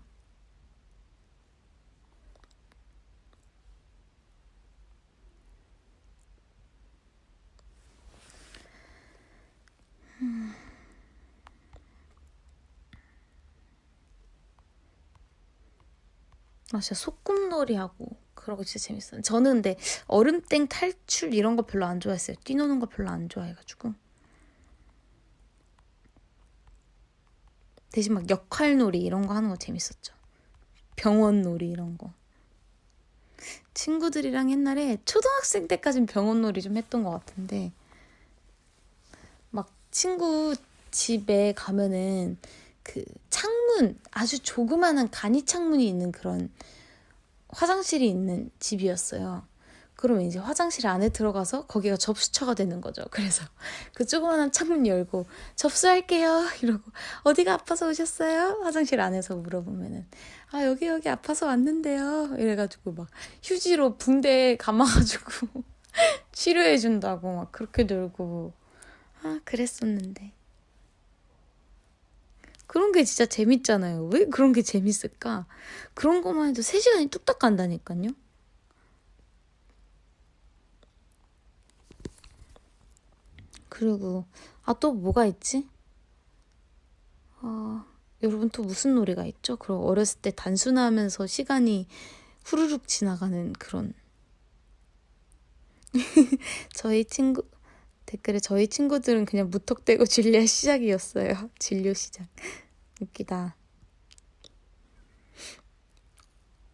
진짜 소꿉놀이하고 그런 거 진짜 재밌어요. 저는 근데 얼음땡 탈출 이런 거 별로 안 좋아했어요. 뛰노는 거 별로 안 좋아해가지고. 대신 막 역할놀이 이런 거 하는 거 재밌었죠. 병원놀이 이런 거. 친구들이랑 옛날에 초등학생 때까진 병원놀이 좀 했던 것 같은데 막 친구 집에 가면은 그 창문 아주 조그마한 간이 창문이 있는 그런 화장실이 있는 집이었어요. 그러면 이제 화장실 안에 들어가서 거기가 접수처가 되는 거죠. 그래서 그 조그마한 창문 열고 접수할게요 이러고 어디가 아파서 오셨어요? 화장실 안에서 물어보면은 아 여기 아파서 왔는데요 이래가지고 막 휴지로 붕대 감아가지고 치료해준다고 막 그렇게 놀고 아 그랬었는데 그런 게 진짜 재밌잖아요. 왜 그런 게 재밌을까? 그런 것만 해도 3시간이 뚝딱 간다니까요. 그리고 또 뭐가 있지? 여러분 또 무슨 놀이가 있죠? 그럼 어렸을 때 단순하면서 시간이 후루룩 지나가는 그런 저희 친구 댓글에 저희 친구들은 그냥 무턱대고 진리의 시작이었어요. 진료 시작. 웃기다.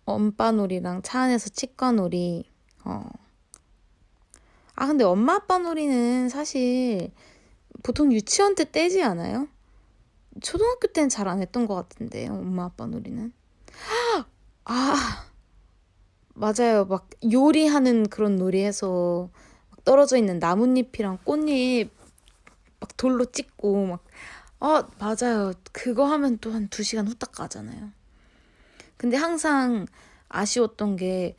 엄빠 놀이랑 차 안에서 치과 놀이. 근데 엄마 아빠 놀이는 사실 보통 유치원 때 떼지 않아요? 초등학교 때는 잘 안 했던 것 같은데 엄마 아빠 놀이는. 아 맞아요. 막 요리하는 그런 놀이해서 막 떨어져 있는 나뭇잎이랑 꽃잎 막 돌로 찍고 막 맞아요. 그거 하면 또 한 2시간 후딱 가잖아요. 근데 항상 아쉬웠던 게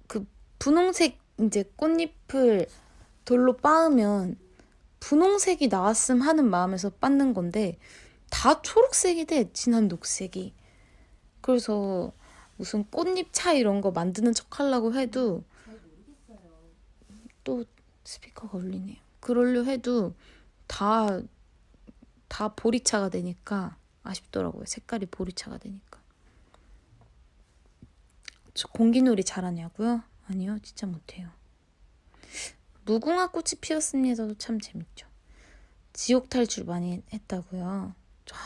그 분홍색 이제 꽃잎을 돌로 빻으면 분홍색이 나왔음 하는 마음에서 빻는 건데 다 초록색이 돼. 진한 녹색이. 그래서 무슨 꽃잎 차 이런 거 만드는 척 하려고 해도 잘 모르겠어요. 또 스피커가 울리네요. 그러려 해도 다 보리차가 되니까 아쉽더라고요. 색깔이 보리차가 되니까. 저 공기놀이 잘하냐고요? 아니요, 진짜 못해요. 무궁화 꽃이 피었습니다도 참 재밌죠. 지옥 탈출 많이 했다고요.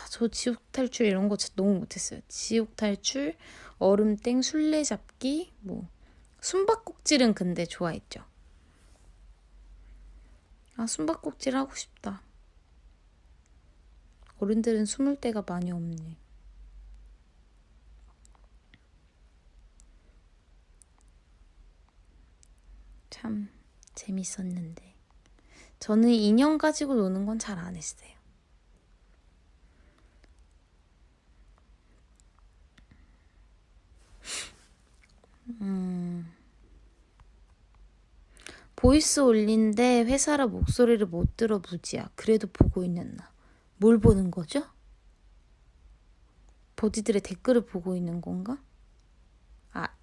저 지옥 탈출 이런 거 진짜 너무 못했어요. 지옥 탈출, 얼음땡, 술래잡기, 뭐 숨바꼭질은 근데 좋아했죠. 숨바꼭질 하고 싶다. 어른들은 숨을 데가 많이 없네. 참 재밌었는데. 저는 인형 가지고 노는 건 잘 안 했어요. 보이스 올린데 회사라 목소리를 못 들어 무지야. 그래도 보고 있는 나. 뭘 보는 거죠? 버디들의 댓글을 보고 있는 건가?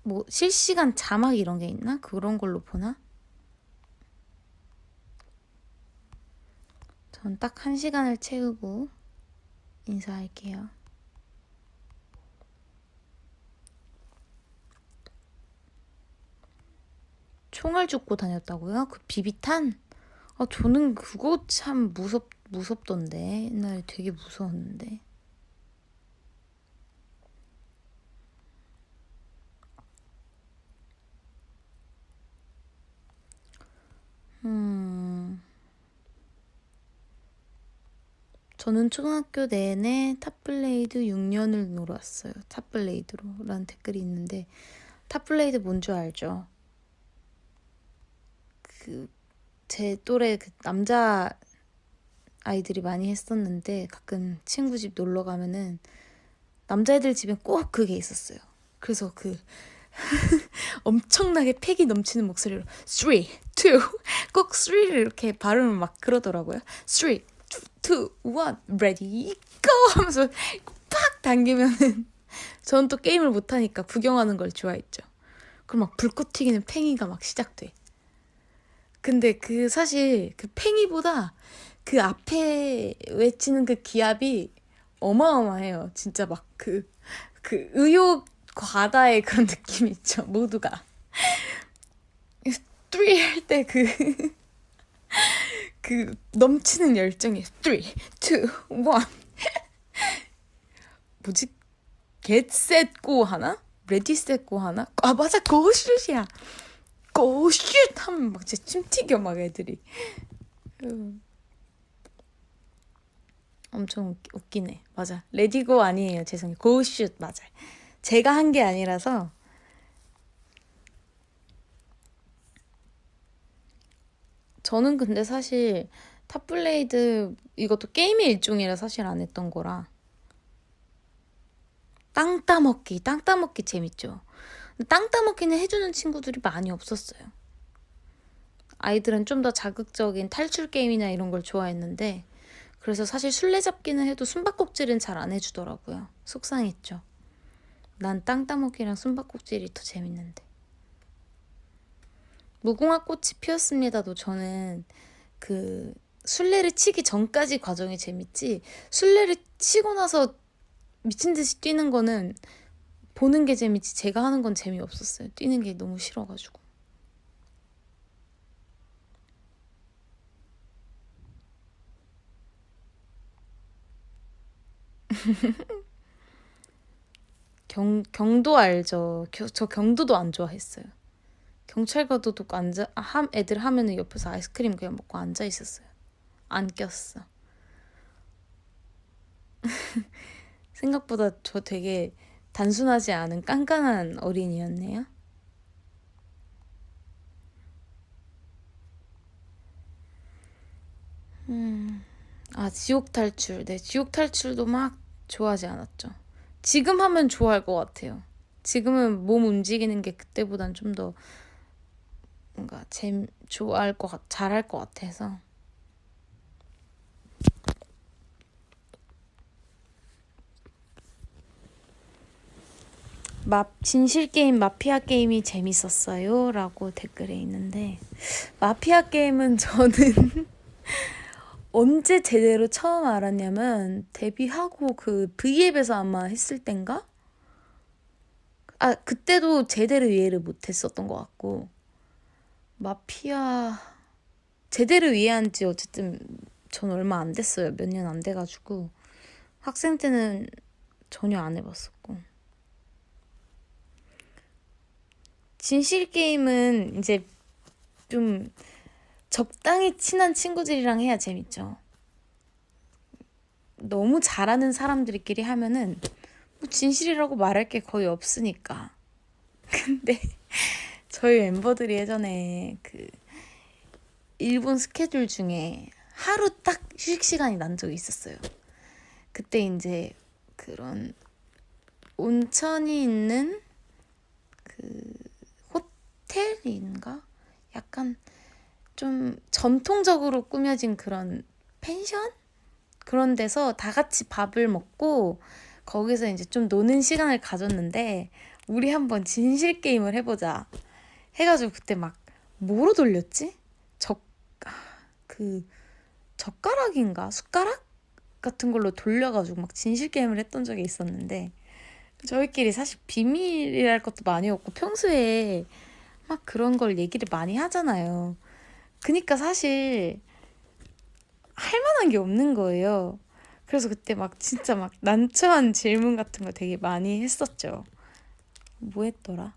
뭐 실시간 자막 이런 게 있나? 그런 걸로 보나? 전 딱 1시간을 채우고 인사할게요. 총알 줍고 다녔다고요? 그 비비탄? 저는 그거 참 무섭던데. 옛날에 되게 무서웠는데. 저는 초등학교 내내 탑블레이드 6년을 놀았어요. 탑블레이드로 라는 댓글이 있는데 탑블레이드 뭔 줄 알죠? 제 또래 남자 아이들이 많이 했었는데 가끔 친구 집 놀러 가면은 남자애들 집엔 꼭 그게 있었어요. 그래서 엄청나게 패기 넘치는 목소리로 3, 2, 꼭 3를 이렇게 발음을 막 그러더라고요. 3, 2, 1, ready, go 하면서 팍 당기면은 전 또 게임을 못하니까 구경하는 걸 좋아했죠. 그럼 막 불꽃 튀기는 팽이가 막 시작돼. 근데 사실 팽이보다 그 앞에 외치는 기압이 어마어마해요. 진짜 막 의욕 과다의 그런 느낌 있죠. 모두가 3 할 때 넘치는 열정이 3, 2, 1 뭐지? get set go 하나? 레디 셋고 하나? 아 맞아 고슛이야. 고슛 하면 막 진짜 침 튀겨 막 애들이. 엄청 웃기네. 맞아. 레디고 아니에요. 죄송해요. 고슛 맞아요. 제가 한 게 아니라서. 저는 근데 사실 탑블레이드 이것도 게임의 일종이라 사실 안 했던 거라. 땅 따먹기 재밌죠. 근데 땅 따먹기는 해주는 친구들이 많이 없었어요. 아이들은 좀 더 자극적인 탈출 게임이나 이런 걸 좋아했는데, 그래서 사실 술래잡기는 해도 숨바꼭질은 잘 안 해주더라고요. 속상했죠. 난 땅 따먹기랑 숨바꼭질이 더 재밌는데. 무궁화 꽃이 피었습니다도 저는 그 술래를 치기 전까지 과정이 재밌지, 술래를 치고 나서 미친 듯이 뛰는 거는 보는 게 재밌지 제가 하는 건 재미없었어요. 뛰는 게 너무 싫어가지고. 경도 알죠? 저 경도도 안 좋아했어요. 경찰 가도도 애들 하면은 옆에서 아이스크림 그냥 먹고 앉아 있었어요. 안 꼈어. 생각보다 저 되게 단순하지 않은 깐깐한 어린이였네요. 아, 지옥 탈출. 네, 지옥 탈출도 막 좋아하지 않았죠. 지금 하면 좋아할 것 같아요. 지금은 몸 움직이는 게 그때보단 좀 더 뭔가 잘할 것 같아서. 진실 게임 마피아 게임이 재밌었어요 라고 댓글에 있는데, 마피아 게임은 저는 언제 제대로 처음 알았냐면 데뷔하고 그 V앱에서 아마 했을 땐가? 아 그때도 제대로 이해를 못했었던 것 같고, 마피아 제대로 이해한 지 어쨌든 전 얼마 안 됐어요. 몇 년 안 돼가지고. 학생 때는 전혀 안 해봤었고. 진실 게임은 이제 좀 적당히 친한 친구들이랑 해야 재밌죠. 너무 잘하는 사람들끼리 하면은 뭐 진실이라고 말할 게 거의 없으니까. 근데 저희 멤버들이 예전에 그 일본 스케줄 중에 하루 딱 휴식 시간이 난 적이 있었어요. 그때 이제 그런 온천이 있는 그 호텔인가? 약간 좀 전통적으로 꾸며진 그런 펜션? 그런 데서 다 같이 밥을 먹고 거기서 이제 좀 노는 시간을 가졌는데, 우리 한번 진실 게임을 해보자 해가지고 그때 막 뭐로 돌렸지? 그 젓가락인가 숟가락 같은 걸로 돌려가지고 막 진실 게임을 했던 적이 있었는데, 저희끼리 사실 비밀이랄 것도 많이 없고 평소에 막 그런 걸 얘기를 많이 하잖아요. 그니까 사실 할 만한 게 없는 거예요. 그래서 그때 막 진짜 막 난처한 질문 같은 거 되게 많이 했었죠. 뭐 했더라?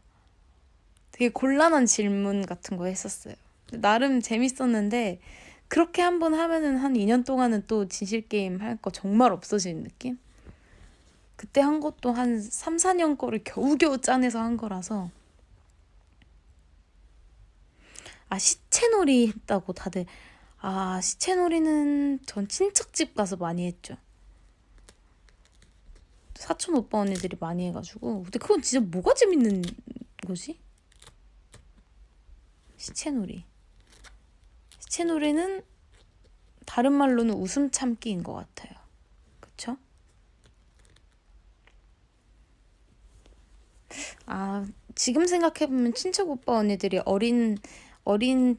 되게 곤란한 질문 같은 거 했었어요. 나름 재밌었는데, 그렇게 한번 하면은 한 2년 동안은 또 진실게임 할 거 정말 없어지는 느낌? 그때 한 것도 한 3, 4년 거를 겨우겨우 짜내서 한 거라서. 아, 시체놀이 했다고 다들. 아, 시체놀이는 전 친척집 가서 많이 했죠. 사촌 오빠 언니들이 많이 해가지고. 근데 그건 진짜 뭐가 재밌는 거지? 시체놀이. 시체놀이는 다른 말로는 웃음 참기인 것 같아요. 그쵸? 아, 지금 생각해보면 친척 오빠 언니들이 어린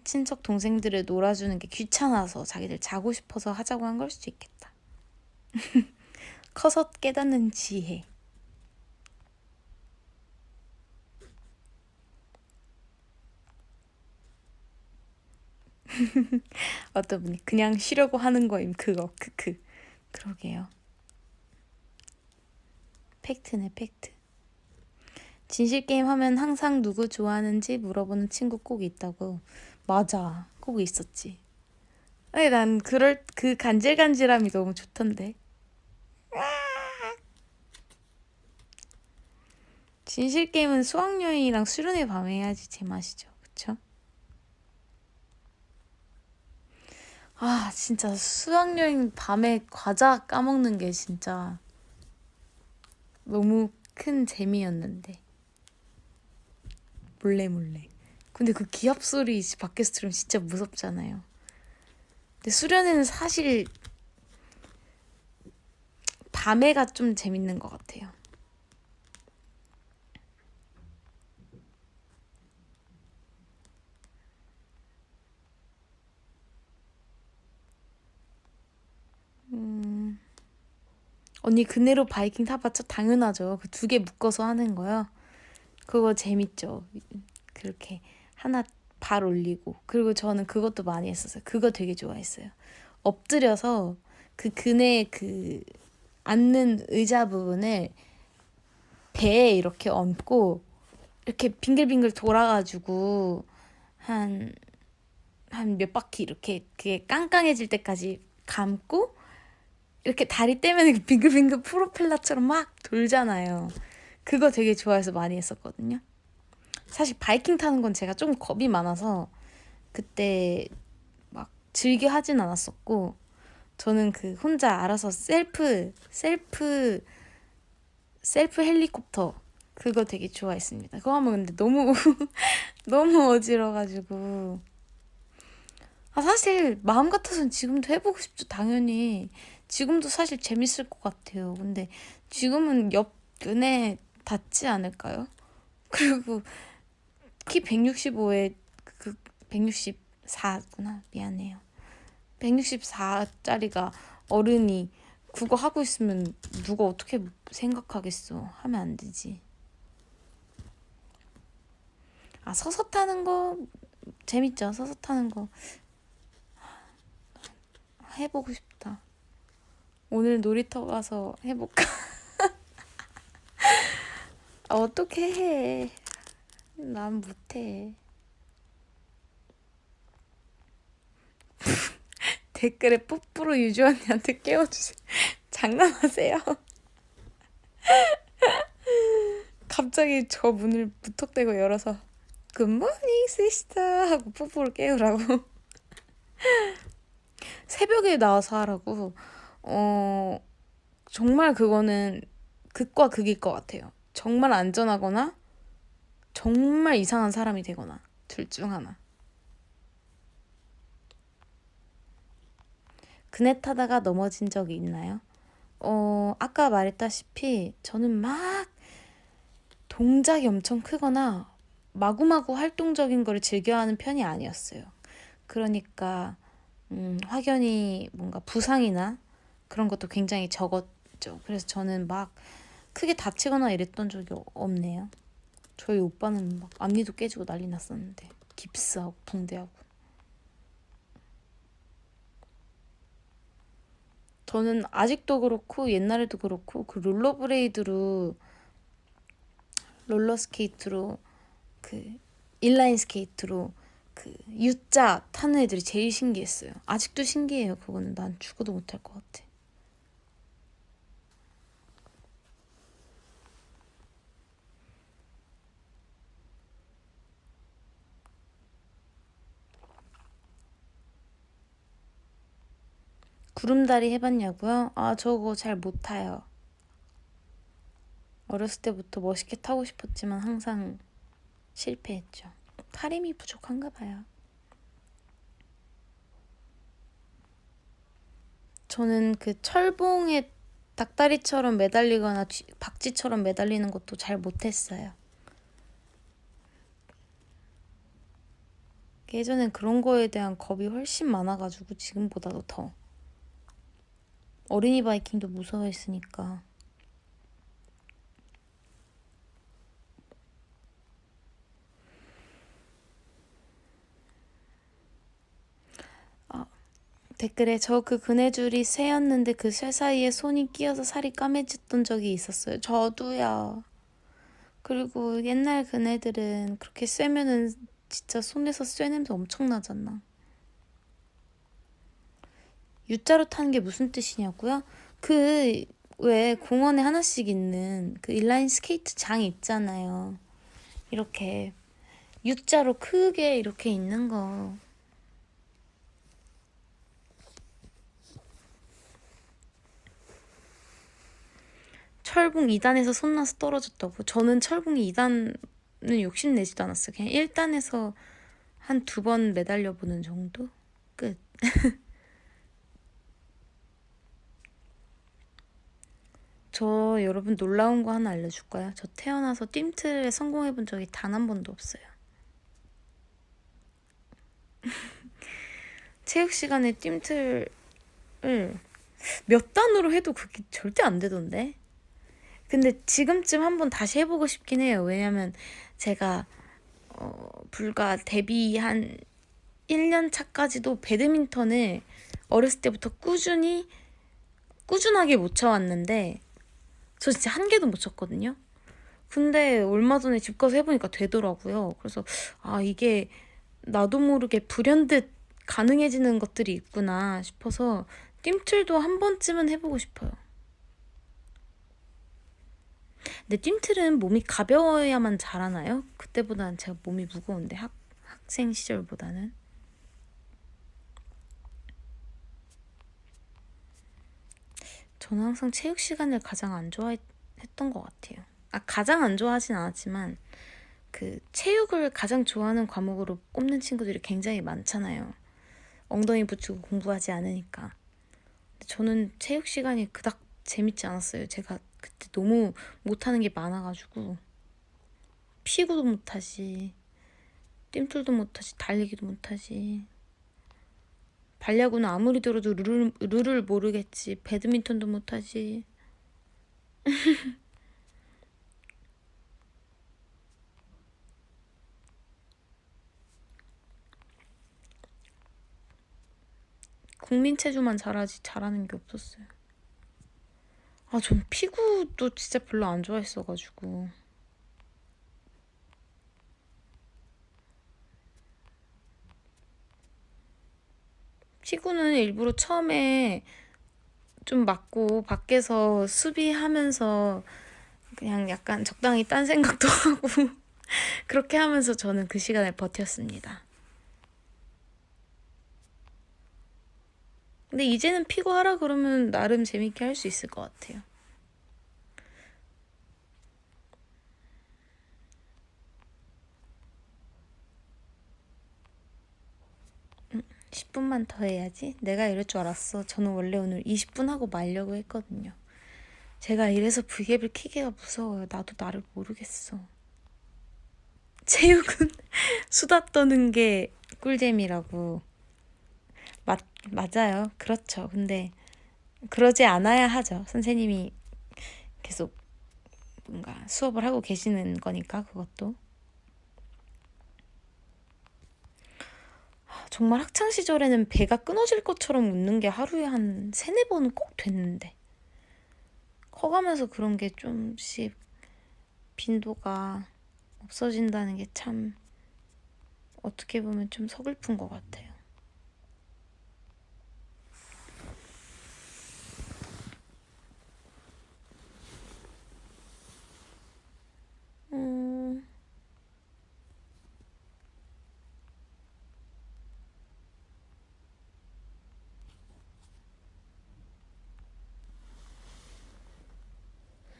친척 동생들을 놀아주는 게 귀찮아서 자기들 자고 싶어서 하자고 한 걸 수도 있겠다. 커서 깨닫는 지혜. 어떤 분이 그냥 쉬려고 하는 거임 그거 크크. 그러게요. 팩트네 팩트. 진실게임 하면 항상 누구 좋아하는지 물어보는 친구 꼭 있다고. 맞아. 꼭 있었지. 아니, 난 그 간질간질함이 너무 좋던데. 진실게임은 수학여행이랑 수련회 밤에 해야지 제맛이죠. 그쵸? 아, 진짜 수학여행 밤에 과자 까먹는 게 진짜 너무 큰 재미였는데. 몰래 몰래. 근데 그 기합 소리 밖에서 들으면 진짜 무섭잖아요. 근데 수련회는 사실 밤에가 좀 재밌는 것 같아요. 언니 그네로 바이킹 타봤죠? 당연하죠. 그 두 개 묶어서 하는 거요. 그거 재밌죠. 그렇게 하나 발 올리고. 그리고 저는 그것도 많이 했었어요. 그거 되게 좋아했어요. 엎드려서 그 그네 그 앉는 의자 부분을 배에 이렇게 얹고 이렇게 빙글빙글 돌아가지고 한 몇 바퀴 이렇게 그게 깡깡해질 때까지 감고 이렇게 다리 떼면 빙글빙글 프로펠러처럼 막 돌잖아요. 그거 되게 좋아해서 많이 했었거든요. 사실 바이킹 타는 건 제가 좀 겁이 많아서 그때 막 즐겨 하진 않았었고 저는 그 혼자 알아서 셀프 헬리콥터 그거 되게 좋아했습니다. 그거 하면 근데 너무 너무 어지러가지고 사실 마음 같아서는 지금도 해보고 싶죠. 당연히 지금도 사실 재밌을 것 같아요. 근데 지금은 옆 근에 닿지 않을까요? 그리고 키 165에 그 164구나. 미안해요. 164짜리가 어른이 그거 하고 있으면 누가 어떻게 생각하겠어. 하면 안 되지. 서서 타는 거 재밌죠. 서서 타는 거 해보고 싶다. 오늘 놀이터 가서 해볼까? 어떻게 해. 난 못해. 댓글에 뽀뽀로 유주 언니한테 깨워주세요. 장난하세요? 갑자기 저 문을 무턱대고 열어서 굿모닝 시스터 하고 뽀뽀를 깨우라고. 새벽에 나와서 하라고. 정말 그거는 극과 극일 것 같아요. 정말 안전하거나 정말 이상한 사람이 되거나 둘 중 하나. 그네 타다가 넘어진 적이 있나요? 아까 말했다시피 저는 막 동작이 엄청 크거나 마구마구 활동적인 걸 즐겨하는 편이 아니었어요. 그러니까 확연히 뭔가 부상이나 그런 것도 굉장히 적었죠. 그래서 저는 막 크게 다치거나 이랬던 적이 없네요. 저희 오빠는 막 앞니도 깨지고 난리 났었는데 깁스하고 붕대하고. 저는 아직도 그렇고 옛날에도 그렇고 그 롤러스케이트로 그 인라인 스케이트로 그 U자 타는 애들이 제일 신기했어요. 아직도 신기해요. 그거는 난 죽어도 못할 것 같아. 구름다리 해봤냐고요? 저거 잘 못 타요. 어렸을 때부터 멋있게 타고 싶었지만 항상 실패했죠. 타림이 부족한가 봐요. 저는 그 철봉에 닭다리처럼 매달리거나 박쥐처럼 매달리는 것도 잘 못했어요. 예전엔 그런 거에 대한 겁이 훨씬 많아가지고 지금보다도 더. 어린이 바이킹도 무서워했으니까. 댓글에 저 그 그네줄이 쇠였는데 그 쇠 사이에 손이 끼어서 살이 까매졌던 적이 있었어요. 저도요. 그리고 옛날 그네들은 그렇게 쐬면은 진짜 손에서 쇠 냄새 엄청 나잖아. U자로 타는 게 무슨 뜻이냐고요? 그 왜 공원에 하나씩 있는 그 인라인 스케이트 장이 있잖아요. 이렇게 U자로 크게 이렇게 있는 거. 철봉 2단에서 손나서 떨어졌다고. 저는 철봉 2단은 욕심내지도 않았어요. 그냥 1단에서 한 2번 매달려 보는 정도? 끝. 저 여러분 놀라운 거 하나 알려줄까요? 저 태어나서 뜀틀에 성공해 본 적이 단 한 번도 없어요. 체육 시간에 뜀틀을 몇 단으로 해도 그게 절대 안 되던데. 근데 지금쯤 한번 다시 해보고 싶긴 해요. 왜냐면 제가 불과 데뷔 한 1년 차까지도 배드민턴을 어렸을 때부터 꾸준하게 못 쳐왔는데 저 진짜 한 개도 못 쳤거든요. 근데 얼마 전에 집 가서 해보니까 되더라고요. 그래서 아 이게 나도 모르게 불현듯 가능해지는 것들이 있구나 싶어서 뜀틀도 한 번쯤은 해보고 싶어요. 근데 뜀틀은 몸이 가벼워야만 잘하나요? 그때보다는 제가 몸이 무거운데 학생 시절보다는. 저는 항상 체육 시간을 가장 안 좋아했던 것 같아요. 가장 안 좋아하진 않았지만 그 체육을 가장 좋아하는 과목으로 꼽는 친구들이 굉장히 많잖아요. 엉덩이 붙이고 공부하지 않으니까. 근데 저는 체육 시간이 그닥 재밌지 않았어요. 제가 그때 너무 못하는 게 많아가지고 피구도 못하지, 뜀틀도 못하지, 달리기도 못하지. 발야구는 아무리 들어도 룰을 모르겠지. 배드민턴도 못하지. 국민체조만 잘하지 잘하는 게 없었어요. 전 피구도 진짜 별로 안 좋아했어가지고. 피구는 일부러 처음에 좀 맞고 밖에서 수비하면서 그냥 약간 적당히 딴 생각도 하고 그렇게 하면서 저는 그 시간을 버텼습니다. 근데 이제는 피구 하라 그러면 나름 재밌게 할 수 있을 것 같아요. 10분만 더 해야지. 내가 이럴 줄 알았어. 저는 원래 오늘 20분 하고 말려고 했거든요. 제가 이래서 V앱을 키기가 무서워요. 나도 나를 모르겠어. 체육은 수다 떠는 게 꿀잼이라고. 맞아요. 그렇죠. 근데 그러지 않아야 하죠. 선생님이 계속 뭔가 수업을 하고 계시는 거니까 그것도. 정말 학창 시절에는 배가 끊어질 것처럼 웃는 게 하루에 한 3-4번은 꼭 됐는데 커가면서 그런 게 좀씩 빈도가 없어진다는 게 참 어떻게 보면 좀 서글픈 것 같아요.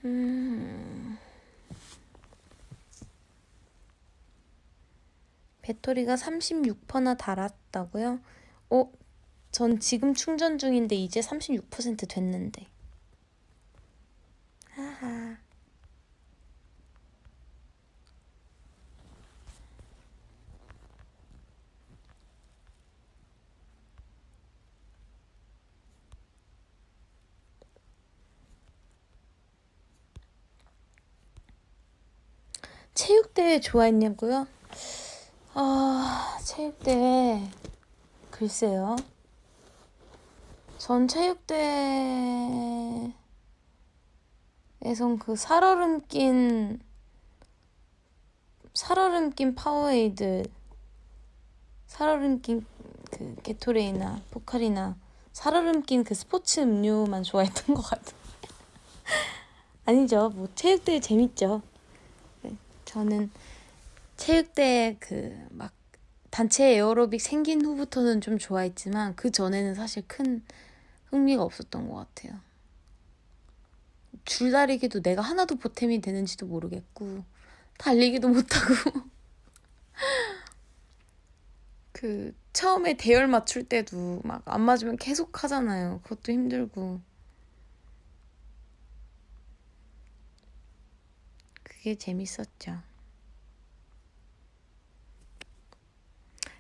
음... 배터리가 36%나 달았다고요? 전 지금 충전 중인데 이제 36% 됐는데. 하하. 체육대회 좋아했냐고요? 체육대회 글쎄요. 전 체육대회에선 그 살얼음 낀 살얼음낀 파워에이드, 살얼음낀 그 게토레이나 포카리나 살얼음낀 그 스포츠 음료만 좋아했던 것 같아. 아니죠. 뭐 체육대회 재밌죠. 네, 저는 체육대회 그 막 단체 에어로빅 생긴 후부터는 좀 좋아했지만 그 전에는 사실 큰 흥미가 없었던 것 같아요. 줄다리기도 내가 하나도 보탬이 되는지도 모르겠고 달리기도 못하고 그 처음에 대열 맞출 때도 막 안 맞으면 계속 하잖아요. 그것도 힘들고 그게 재밌었죠.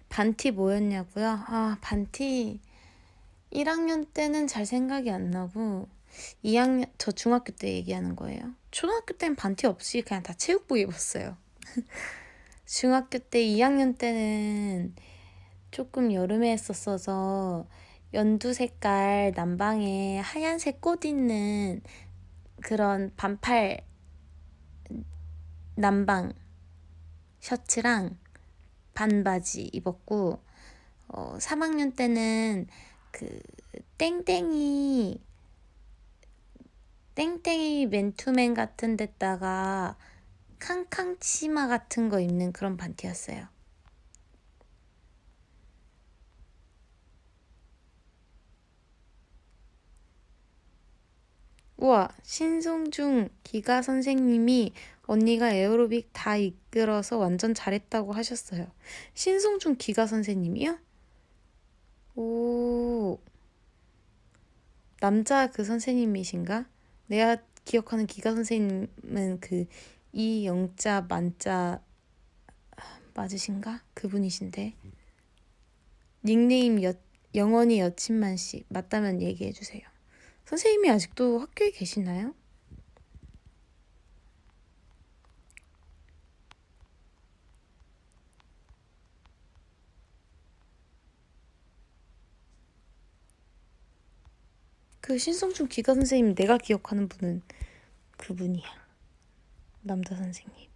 반티 뭐였냐고요? 아, 반티 1학년 때는 잘 생각이 안 나고 2학년 저 중학교 때 얘기하는 거예요. 초등학교 때는 반티 없이 그냥 다 체육복 입었어요. 중학교 때 2학년 때는 조금 여름에 했었어서 연두 색깔 남방에 하얀색 꽃 있는 그런 반팔 남방 셔츠랑 반바지 입었고 3학년 때는 그 땡땡이 맨투맨 같은 데다가 캉캉 치마 같은 거 입는 그런 반티였어요. 우와, 신송중 기가 선생님이 언니가 에어로빅 다 이끌어서 완전 잘했다고 하셨어요. 신송중 기가 선생님이요? 오, 남자 그 선생님이신가? 내가 기억하는 기가 선생님은 그 이영자 만자 맞으신가? 그분이신데. 닉네임 영원히 여친만 씨 맞다면 얘기해 주세요. 선생님이 아직도 학교에 계시나요? 그 신성준 기가 선생님 내가 기억하는 분은 그분이야. 남자 선생님.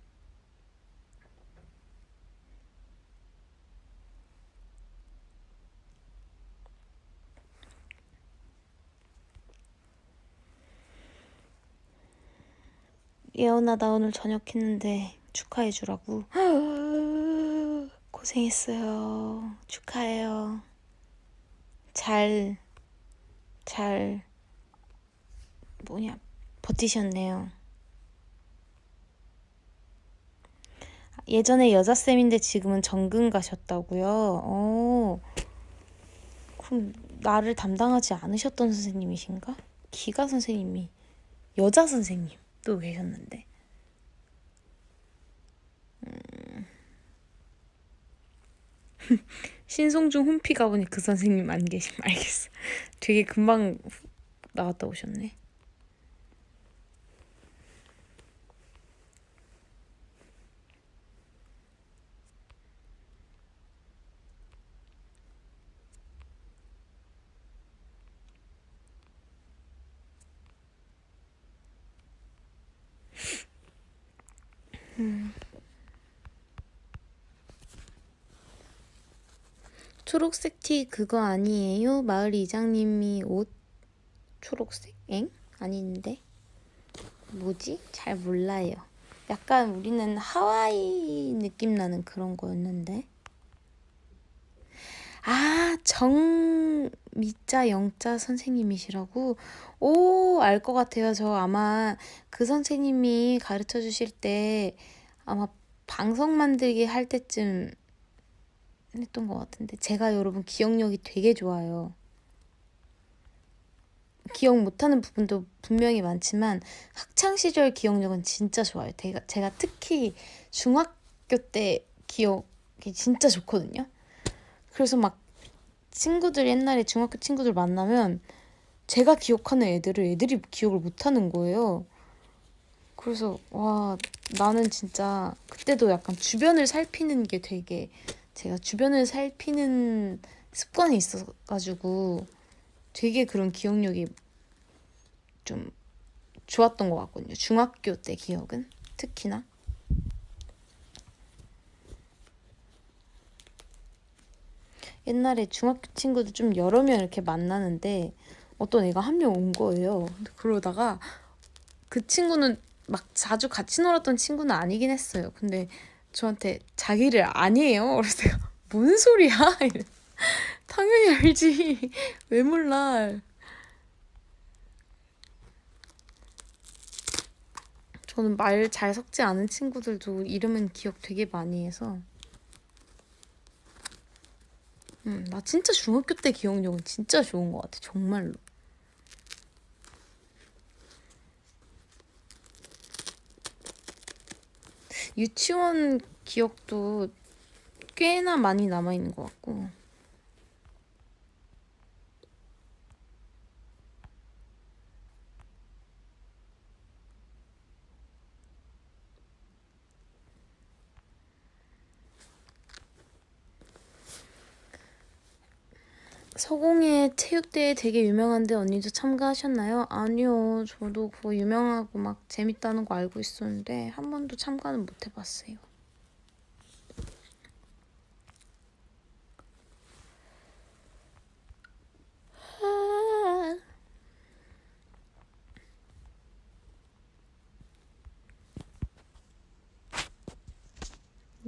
예언아 나 오늘 저녁 했는데 축하해 주라고. 고생했어요. 축하해요. 잘 뭐냐 버티셨네요. 예전에 여자쌤인데 지금은 정근 가셨다고요? 그럼 나를 담당하지 않으셨던 선생님이신가? 기가 선생님이 여자 선생님도 계셨는데. 신송중 홈피 가보니 그 선생님 안 계심. 알겠어. 되게 금방 나갔다 오셨네. 초록색 티 그거 아니에요? 마을 이장님이 옷 초록색? 엥? 아닌데? 뭐지? 잘 몰라요. 약간 우리는 하와이 느낌 나는 그런 거였는데. 아, 정미자 영자 선생님이시라고? 오, 알 것 같아요. 저 아마 그 선생님이 가르쳐 주실 때 아마 방송 만들기 할 때쯤 했던 것 같은데 제가 여러분 기억력이 되게 좋아요. 기억 못하는 부분도 분명히 많지만 학창시절 기억력은 진짜 좋아요. 제가 특히 중학교 때 기억이 진짜 좋거든요. 그래서 막 친구들 옛날에 중학교 친구들 만나면 제가 기억하는 애들이 기억을 못하는 거예요. 그래서 와 나는 진짜 그때도 약간 주변을 살피는 게 되게 제가 주변을 살피는 습관이 있어가지고 되게 그런 기억력이 좀 좋았던 것 같거든요. 중학교 때 기억은 특히나. 옛날에 중학교 친구들 좀 여러 명 이렇게 만나는데 어떤 애가 한 명 온 거예요. 근데 그러다가 그 친구는 막 자주 같이 놀았던 친구는 아니긴 했어요. 근데 저한테 자기를 아니에요. 그래서 제가 뭔 소리야? 이래. 당연히 알지. 왜 몰라? 저는 말 잘 섞지 않은 친구들도 이름은 기억 되게 많이 해서. 나 진짜 중학교 때 기억력은 진짜 좋은 것 같아. 정말로. 유치원 기억도 꽤나 많이 남아있는 것 같고. 서공예 체육대회 되게 유명한데 언니도 참가하셨나요? 아니요. 저도 그거 유명하고 막 재밌다는 거 알고 있었는데 한 번도 참가는 못 해봤어요.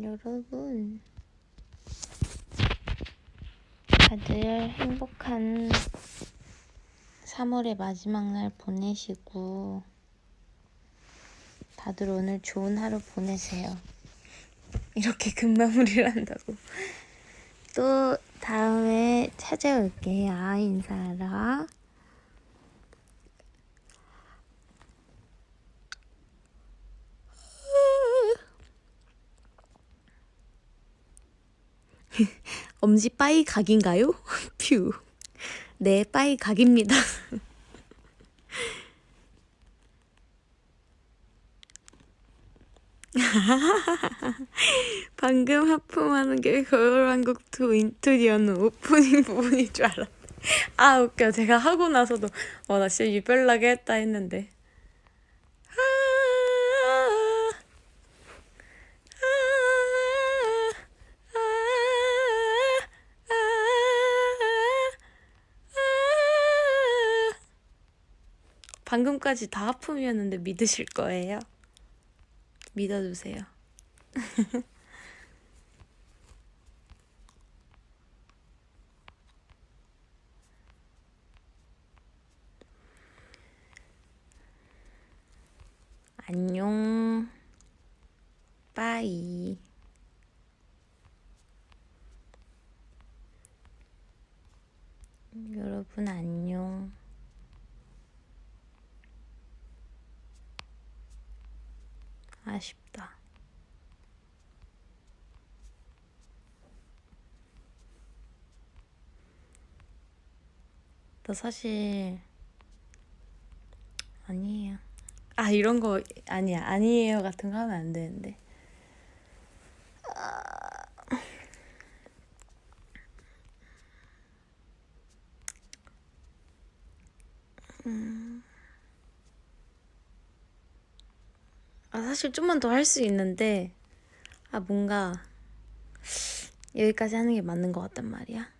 여러분, 다들 행복한 3월의 마지막 날 보내시고 다들 오늘 좋은 하루 보내세요. 이렇게 금마무리를 한다고. 또 다음에 찾아올게요. 인사하러. 엄지 빠이 각인가요? 퓨. 네, 빠이 각입니다. 방금 하품하는 게 겨울왕국 2 인트리어는 오프닝 부분일 줄 알았네. 아, 웃겨. 제가 하고 나서도 나 진짜 유별나게 했다 했는데. 방금까지 다 하품이었는데 믿으실 거예요? 믿어주세요. 안녕. 빠이. 여러분 안녕. 아쉽다. 나 사실 아니에요. 이런 거 아니야. 아니에요 같은 거 하면 안 되는데. 사실 좀만 더 할 수 있는데 뭔가 여기까지 하는 게 맞는 것 같단 말이야.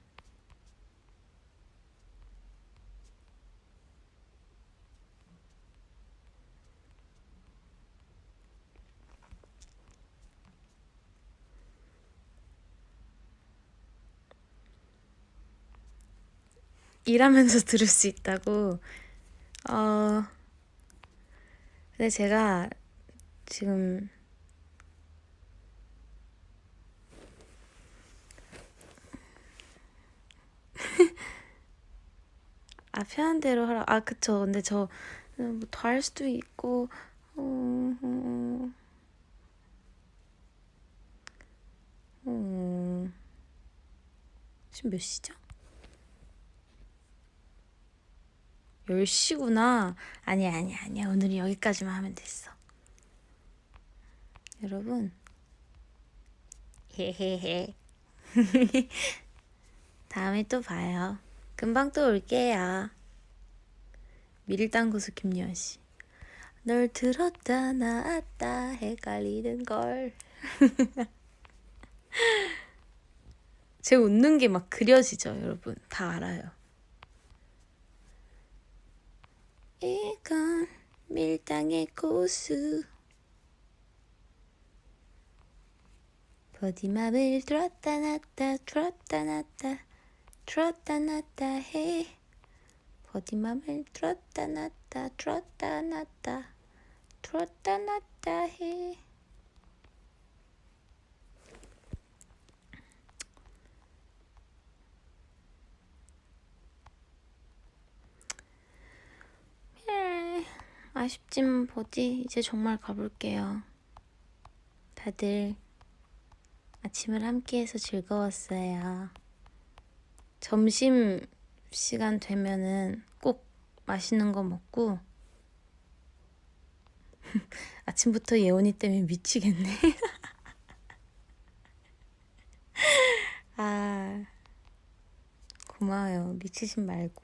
일하면서 들을 수 있다고. 근데 제가 지금 편한 대로 하라. 그쵸. 근데 저 뭐 더 할 수도 있고 지금 몇 시죠? 10시구나. 아니야. 오늘은 여기까지만 하면 됐어. 여러분. 헤헤헤. 다음에 또 봐요. 금방 또 올게요. 밀당고수 김여은 씨. 널 들었다 놨다 헷갈리는 걸. 제 웃는 게 막 그려지죠, 여러분. 다 알아요. 이건 밀당의 고수. 버디맘을 들었다 놨다 들었다 놨다 들었다 놨다 해. 버디맘을 들었다 놨다 들었다 놨다 들었다 놨다 해. 아쉽지만 버디 이제 정말 가볼게요. 다들 아침을 함께해서 즐거웠어요. 점심 시간 되면은 꼭 맛있는 거 먹고 아침부터 예원이 때문에 미치겠네. 아, 고마워요. 미치진 말고.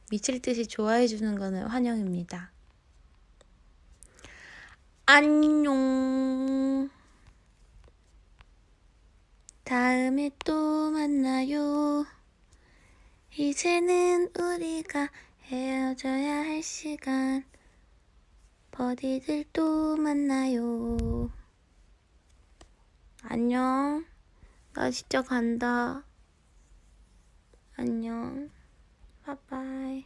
미칠 듯이 좋아해주는 거는 환영입니다. 안녕. 다음에 또 만나요. 이제는 우리가 헤어져야 할 시간. 버디들 또 만나요. 안녕. 나 진짜 간다. 안녕. 바이바이.